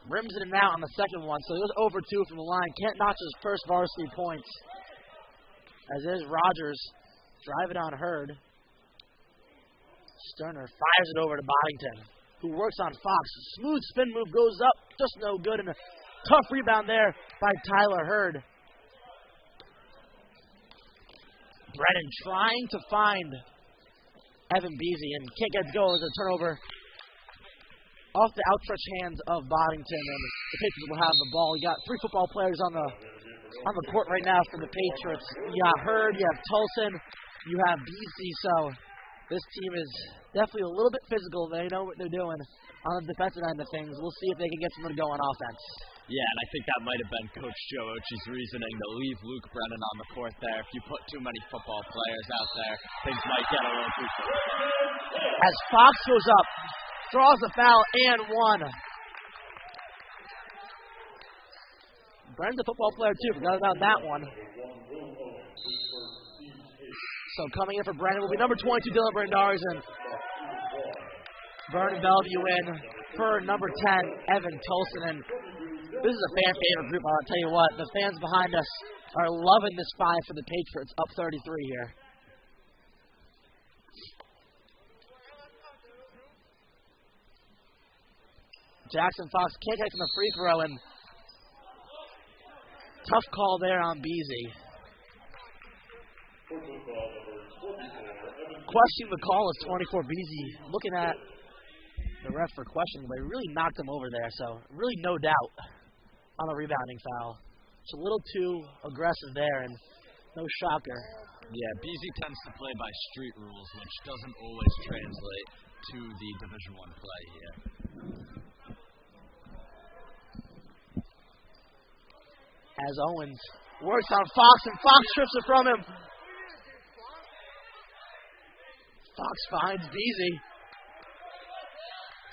Rims it in and out on the second one, so he goes over 2 from the line. Can't notch his first varsity points. As is Rogers driving on Hurd. Sterner fires it over to Boddington, who works on Fox. Smooth spin move goes up, just no good, and a tough rebound there by Tyler Hurd. Brennan trying to find Evan Beasy and can't get it to go as a turnover off the outstretched hands of Boddington, and the Patriots will have the ball. You got 3 football players on the court right now for the Patriots. You got Hurd, you have Tolson, you have Beasy, so this team is definitely a little bit physical. They know what they're doing on the defensive end of things. We'll see if they can get something to go on offense. Yeah, and I think that might have been Coach Joe Ochi's reasoning to leave Luke Brennan on the court there. If you put too many football players out there, things might get a little too far. As Fox goes up, draws a foul and one. Brennan's a football player too, forgot about that one. So coming in for Brennan will be number 22, Dylan Brandars, and Vernon Bellevue in for number 10, Evan Tolson. And this is a fan favorite group, I'll tell you what. The fans behind us are loving this 5 for the Patriots, up 33 here. Jackson Fox can't get from the free throw, and tough call there on Beasy. Questioning the call is 24 Beasy. Looking at the ref for questioning, but he really knocked him over there, so really no doubt on a rebounding foul. It's a little too aggressive there, and no shocker. Yeah, Beasy tends to play by street rules, which doesn't always translate to the Division I play here. As Owens works on Fox, and Fox strips it from him. Fox finds Beasy.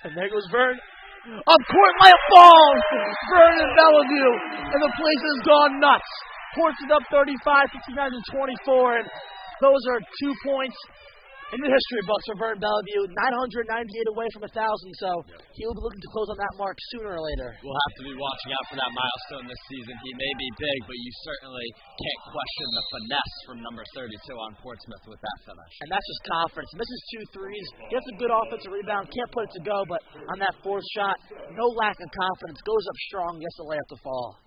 And there goes Vern. Up court, layup falls! Vernon Bellevue, and the place has gone nuts. Portsmouth up 35, 59-24, and those are 2 points in the history books for Vernon Bellevue. 998 away from 1,000, so he'll be looking to close on that mark sooner or later. We'll have to be watching out for that milestone this season. He may be big, but you certainly can't question the finesse from number 32 on Portsmouth with that finish. And that's just confidence. Misses 2 threes, gets a good offensive rebound, can't put it to go, but on that 4th shot, no lack of confidence, goes up strong, gets the layup to fall.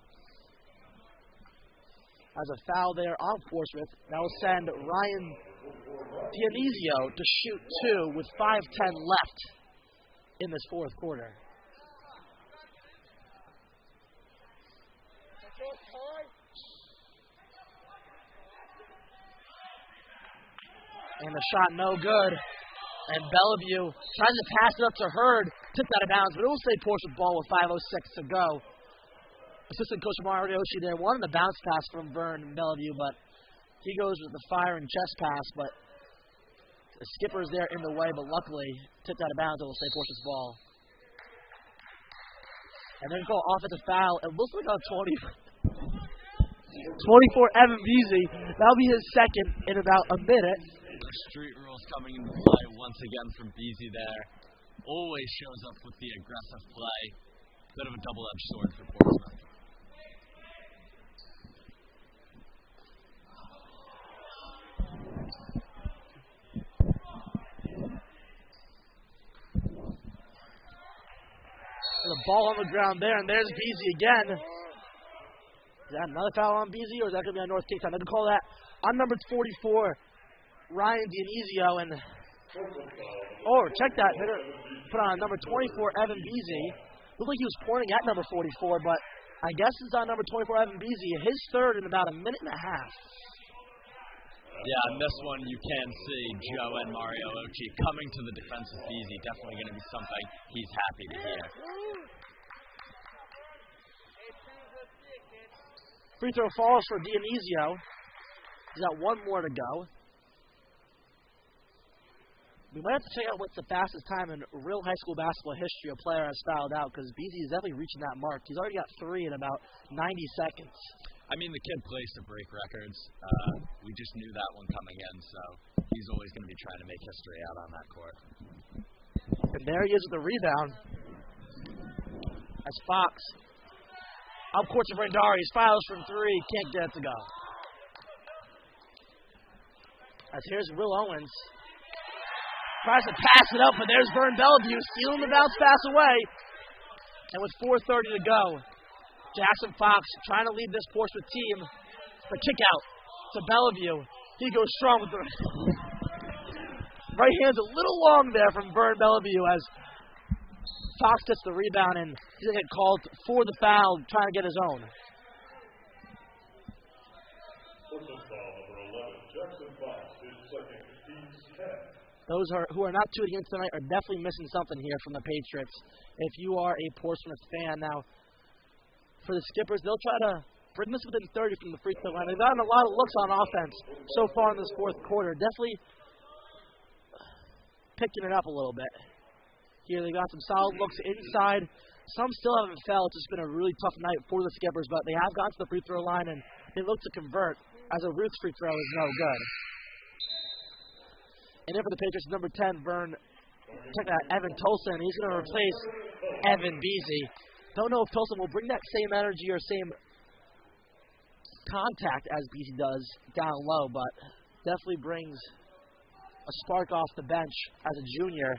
As a foul there on Portsmouth, that will send Ryan Dionisio to shoot 2 with 5:10 left in this 4th quarter. And the shot no good. And Bellevue tries to pass it up to Hurd, tipped out of bounds, but it will stay Portsmouth ball with 5:06 to go. Assistant coach Mario Oshie there wanted the bounce pass from Vernon Bellevue, but he goes with the fire and chest pass, but the skipper's there in the way, but luckily tipped out of bounds. It will stay Portsmouth's ball. And then call offensive foul. It looks like on 24 Evan Beasy. That'll be his second in about a minute. Street rules coming into play once again from Beasy there. Always shows up with the aggressive play. Bit of a double-edged sword for Portsmouth. The ball on the ground there, and there's Beasy again. Is that another foul on Beasy, or is that going to be on North Kingstown? They're going to call that on number 44, Ryan Dionisio. And check that. They're going to put on number 24, Evan Beasy. Looked like he was pointing at number 44, but I guess it's on number 24, Evan Beasy. His third in about a minute and a half. Yeah, and this one you can see Joe and Mario Ochi coming to the defense of Beasy. Definitely going to be something he's happy to hear. Free throw falls for Dionisio. He's got one more to go. We might have to check out what's the fastest time in real high school basketball history a player has fouled out, because Beasy is definitely reaching that mark. He's already got 3 in about 90 seconds. I mean, the kid plays to break records. We just knew that one coming in, so he's always going to be trying to make history out on that court. And there he is with the rebound. As Fox up court to Brandari's, fouls from 3, can't get it to go. As here's Will Owens. Tries to pass it up, but there's Vern Bellevue stealing the bounce pass away. And with 4:30 to go, Jackson Fox trying to lead this Portsmouth team. The kick out to Bellevue. He goes strong with the right hand's a little long there from Vern Bellevue as Fox gets the rebound and he's going to get called for the foul, trying to get his own. Portsmouth foul number 11, Jackson Fox, his second, team's 10. Those who are not tuning in tonight are definitely missing something here from the Patriots. If you are a Portsmouth fan now, for the Skippers, they'll try to bring this within 30 from the free throw line. They've gotten a lot of looks on offense so far in this fourth quarter. Definitely picking it up a little bit. Here they got some solid looks inside. Some still haven't fell. It's just been a really tough night for the Skippers, but they have gotten to the free throw line and they look to convert, as a Ruth's free throw is no good. And then for the Patriots, number 10, Vern, check that, Evan Tolson. He's going to replace Evan Beasy. Don't know if Tolson will bring that same energy or same contact as Beasy does down low, but definitely brings a spark off the bench as a junior.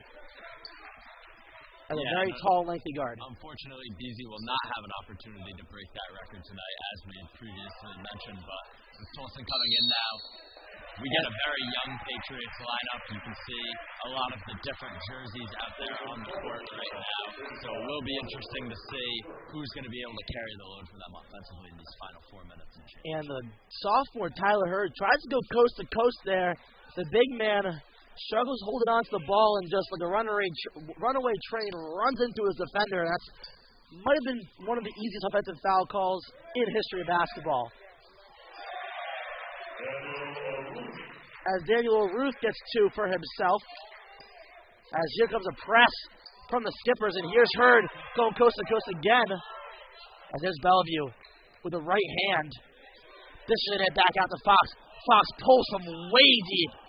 As a very tall, lengthy guard. Unfortunately, Beasy will not have an opportunity to break that record tonight, as we had previously mentioned, but with Tolson coming in now, we get a very young Patriots lineup. You can see a lot of the different jerseys out there on the court right now. So it will be interesting to see who's going to be able to carry the load for them offensively in these final 4 minutes. And the sophomore, Tyler Hurd, tries to go coast to coast there. The big man struggles holding on to the ball and just like a runaway train runs into his defender. That might have been one of the easiest offensive foul calls in history of basketball. As Daniel Ruth gets 2 for himself. As here comes a press from the Skippers, and here's Hurd going coast to coast again. As there's Bellevue with the right hand. Dishing it back out to Fox. Fox pulls from way deep.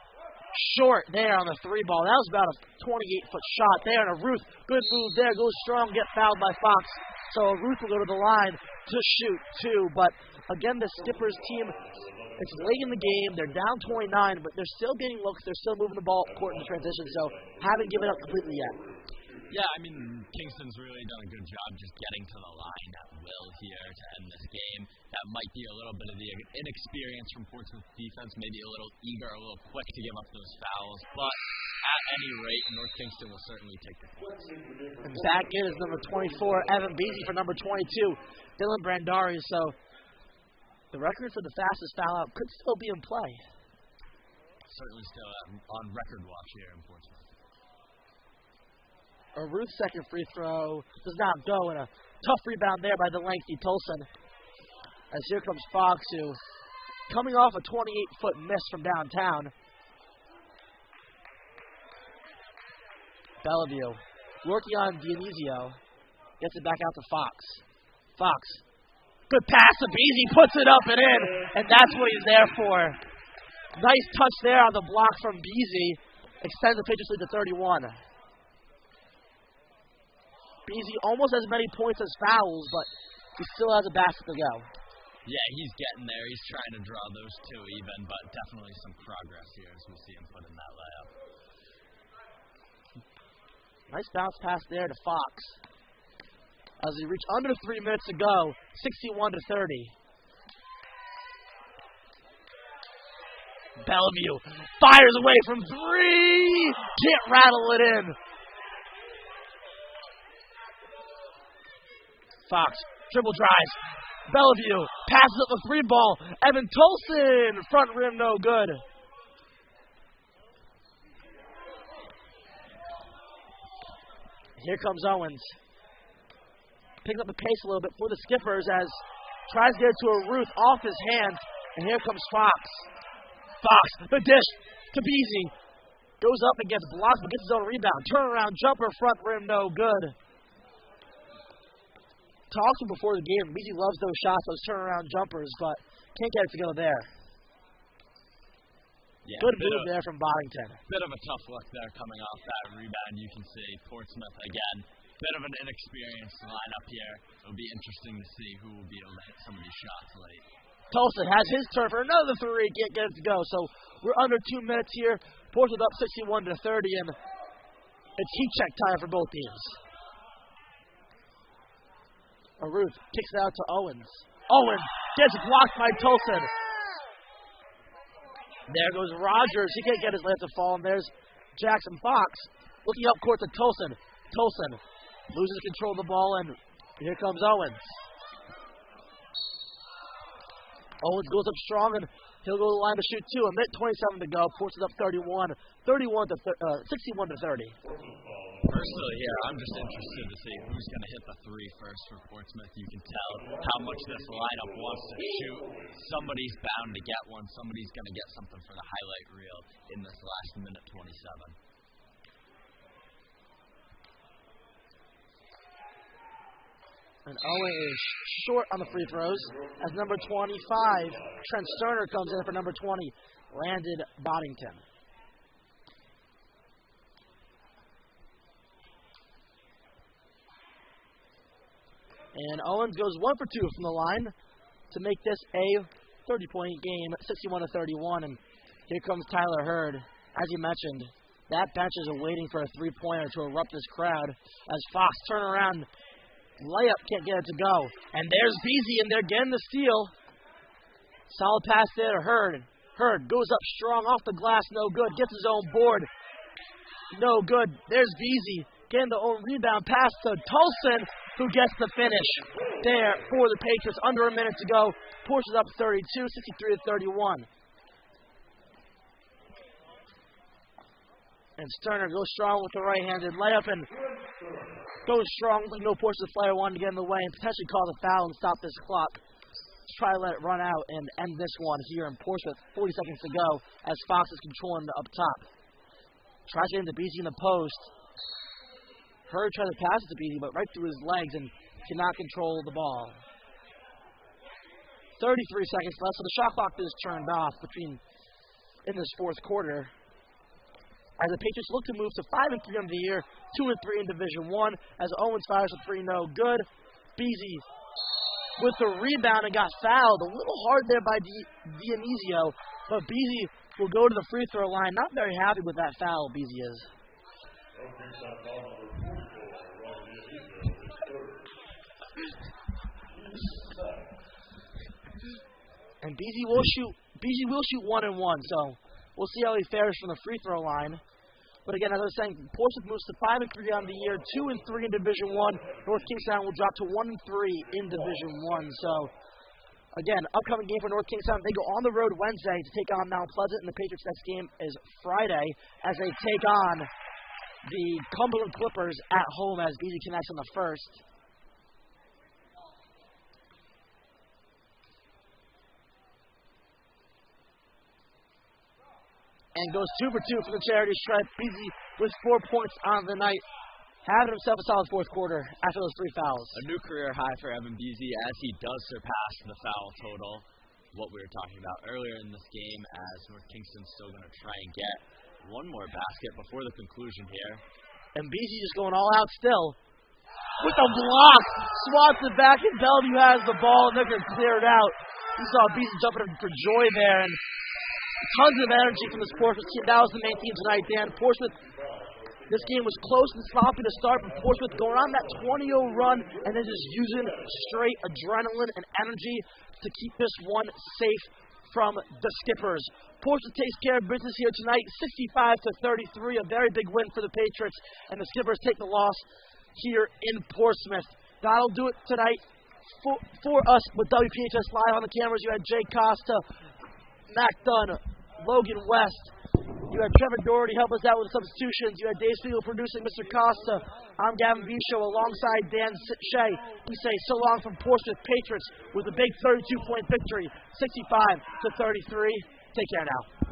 Short there on the 3 ball. That was about a 28-foot shot there. And a Ruth, good move there. Goes strong, get fouled by Fox. So Ruth will go to the line to shoot 2. But again, the Skippers team, it's late in the game. They're down 29, but they're still getting looks. They're still moving the ball up court in the transition, so haven't given up completely yet. Yeah, I mean, Kingston's really done a good job just getting to the line at will here to end this game. That might be a little bit of the inexperience from Portsmouth defense, maybe a little eager, a little quick to give up those fouls. But at any rate, North Kingston will certainly take the points. And back in is number 24, Evan Beasy, for number 22, Dylan Brandari. So the record for the fastest foul out could still be in play. Certainly still on record watch here in Portsmouth. A Ruth's second free throw does not go, and a tough rebound there by the lengthy Tolson. As here comes Fox, who coming off a 28-foot miss from downtown. Bellevue working on Dionisio. Gets it back out to Fox. Fox. Good pass to Beasy, puts it up and in, and that's what he's there for. Nice touch there on the block from Beasy. Extends the Patriots lead to 31. Beasy almost as many points as fouls, but he still has a basket to go. Yeah, he's getting there. He's trying to draw those 2 even, but definitely some progress here as we see him put in that layup. Nice bounce pass there to Fox. As he reached under 3 minutes to go, 61-30. Bellevue fires away from 3. Can't rattle it in. Fox, dribble drives. Bellevue passes up the 3 ball. Evan Tolson, front rim, no good. Here comes Owens. Picks up the pace a little bit for the Skippers as tries to get it to a Ruth off his hands. And here comes Fox. Fox, the dish to Beasy. Goes up and gets blocked, but gets his own rebound. Turnaround jumper, front rim, no good. Talked to him before the game. Beasy loves those shots, those turnaround jumpers, but can't get it to go there. Yeah, good move there from Boddington. Bit of a tough look there coming off that rebound. You can see Portsmouth again. Bit of an inexperienced lineup here. It'll be interesting to see who will be able to hit some of these shots late. Tolson has his turn for another three. Can't get it to go. So we're under 2 minutes here. Portsmouth up 61-30, and it's heat check time for both teams. Ruth kicks it out to Owens. Owens gets blocked by Tolson. There goes Rogers. He can't get his layup to fall, and there's Jackson Fox looking up court to Tolson. Tolson loses control of the ball, and here comes Owens. Owens goes up strong, and he'll go to the line to shoot two. A minute 27 to go. Portsmouth up 61-30. Personally here, I'm just interested to see who's going to hit the three first for Portsmouth. You can tell how much this lineup wants to shoot. Somebody's bound to get one. Somebody's going to get something for the highlight reel in this last minute 27. And Owen is short on the free throws as number 25, Trent Sterner, comes in for number 20, Landon Boddington. And Owens goes 1 for 2 from the line to make this a 30-point game, 61-31. And here comes Tyler Hurd. As you mentioned, that bench is waiting for a three-pointer to erupt this crowd as Fox turn around. Layup, can't get it to go. And there's Beasy, and they're getting the steal. Solid pass there to Hurd. Hurd goes up strong off the glass, no good. Gets his own board. No good. There's Beasy getting the own rebound pass to Tolson, who gets the finish there for the Patriots. Under a minute to go. Portsmouth up 32, 63-31. And Sterner goes strong with the right-handed layup and goes strong. No Portsmouth player wanted to get in the way and potentially call the foul and stop this clock. Let's try to let it run out and end this one here in Portsmouth. 40 seconds to go as Fox is controlling the up top. Tries to get into Beasy in the post. Hurd tries to pass it to Beasy, but right through his legs and cannot control the ball. 33 seconds left, so the shot clock is turned off in this fourth quarter. As the Patriots look to move to 5-3 on the year, 2-3 in Division I. As Owens fires a three, no good. Beasy with the rebound and got fouled. A little hard there by Dionisio, but Beasy will go to the free throw line. Not very happy with that foul, Beasy is. And Beasy will shoot 1 and 1, so we'll see how he fares from the free throw line. But again, as I was saying, Portsmouth moves to 5-3 on the year, 2-3 in Division I. North Kingstown will drop to 1-3 in Division I. So, again, upcoming game for North Kingstown. They go on the road Wednesday to take on Mount Pleasant, and the Patriots' next game is Friday as they take on the Cumberland Clippers at home as Beasy connects on the first. And goes 2 for 2 for the charity stripe. Beasy with 4 points on the night. Having himself a solid fourth quarter after those 3 fouls. A new career high for Evan Beasy as he does surpass the foul total. What we were talking about earlier in this game, as North Kingston's still going to try and get one more basket before the conclusion here. And Beasy just going all out still. With a block. Swats it back, and Bellevue has the ball, and they're going to clear it out. You saw Beasy jumping for joy there, and tons of energy from this Portsmouth team. That was the main theme tonight, Dan. Portsmouth, this game was close and sloppy to start, but Portsmouth going on that 20-0 run and then just using straight adrenaline and energy to keep this one safe from the Skippers. Portsmouth takes care of business here tonight, 65-33, a very big win for the Patriots, and the Skippers take the loss here in Portsmouth. That'll do it tonight for us with WPHS Live. On the cameras, you had Jay Costa, Mac Dunn, Logan West, You had Trevor Doherty help us out with substitutions. You had Dave Spiegel producing Mr. Costa. I'm Gavin Bisho alongside Dan Shea. We say so long from Portsmouth Patriots with a big 32-point victory, 65-33. Take care now.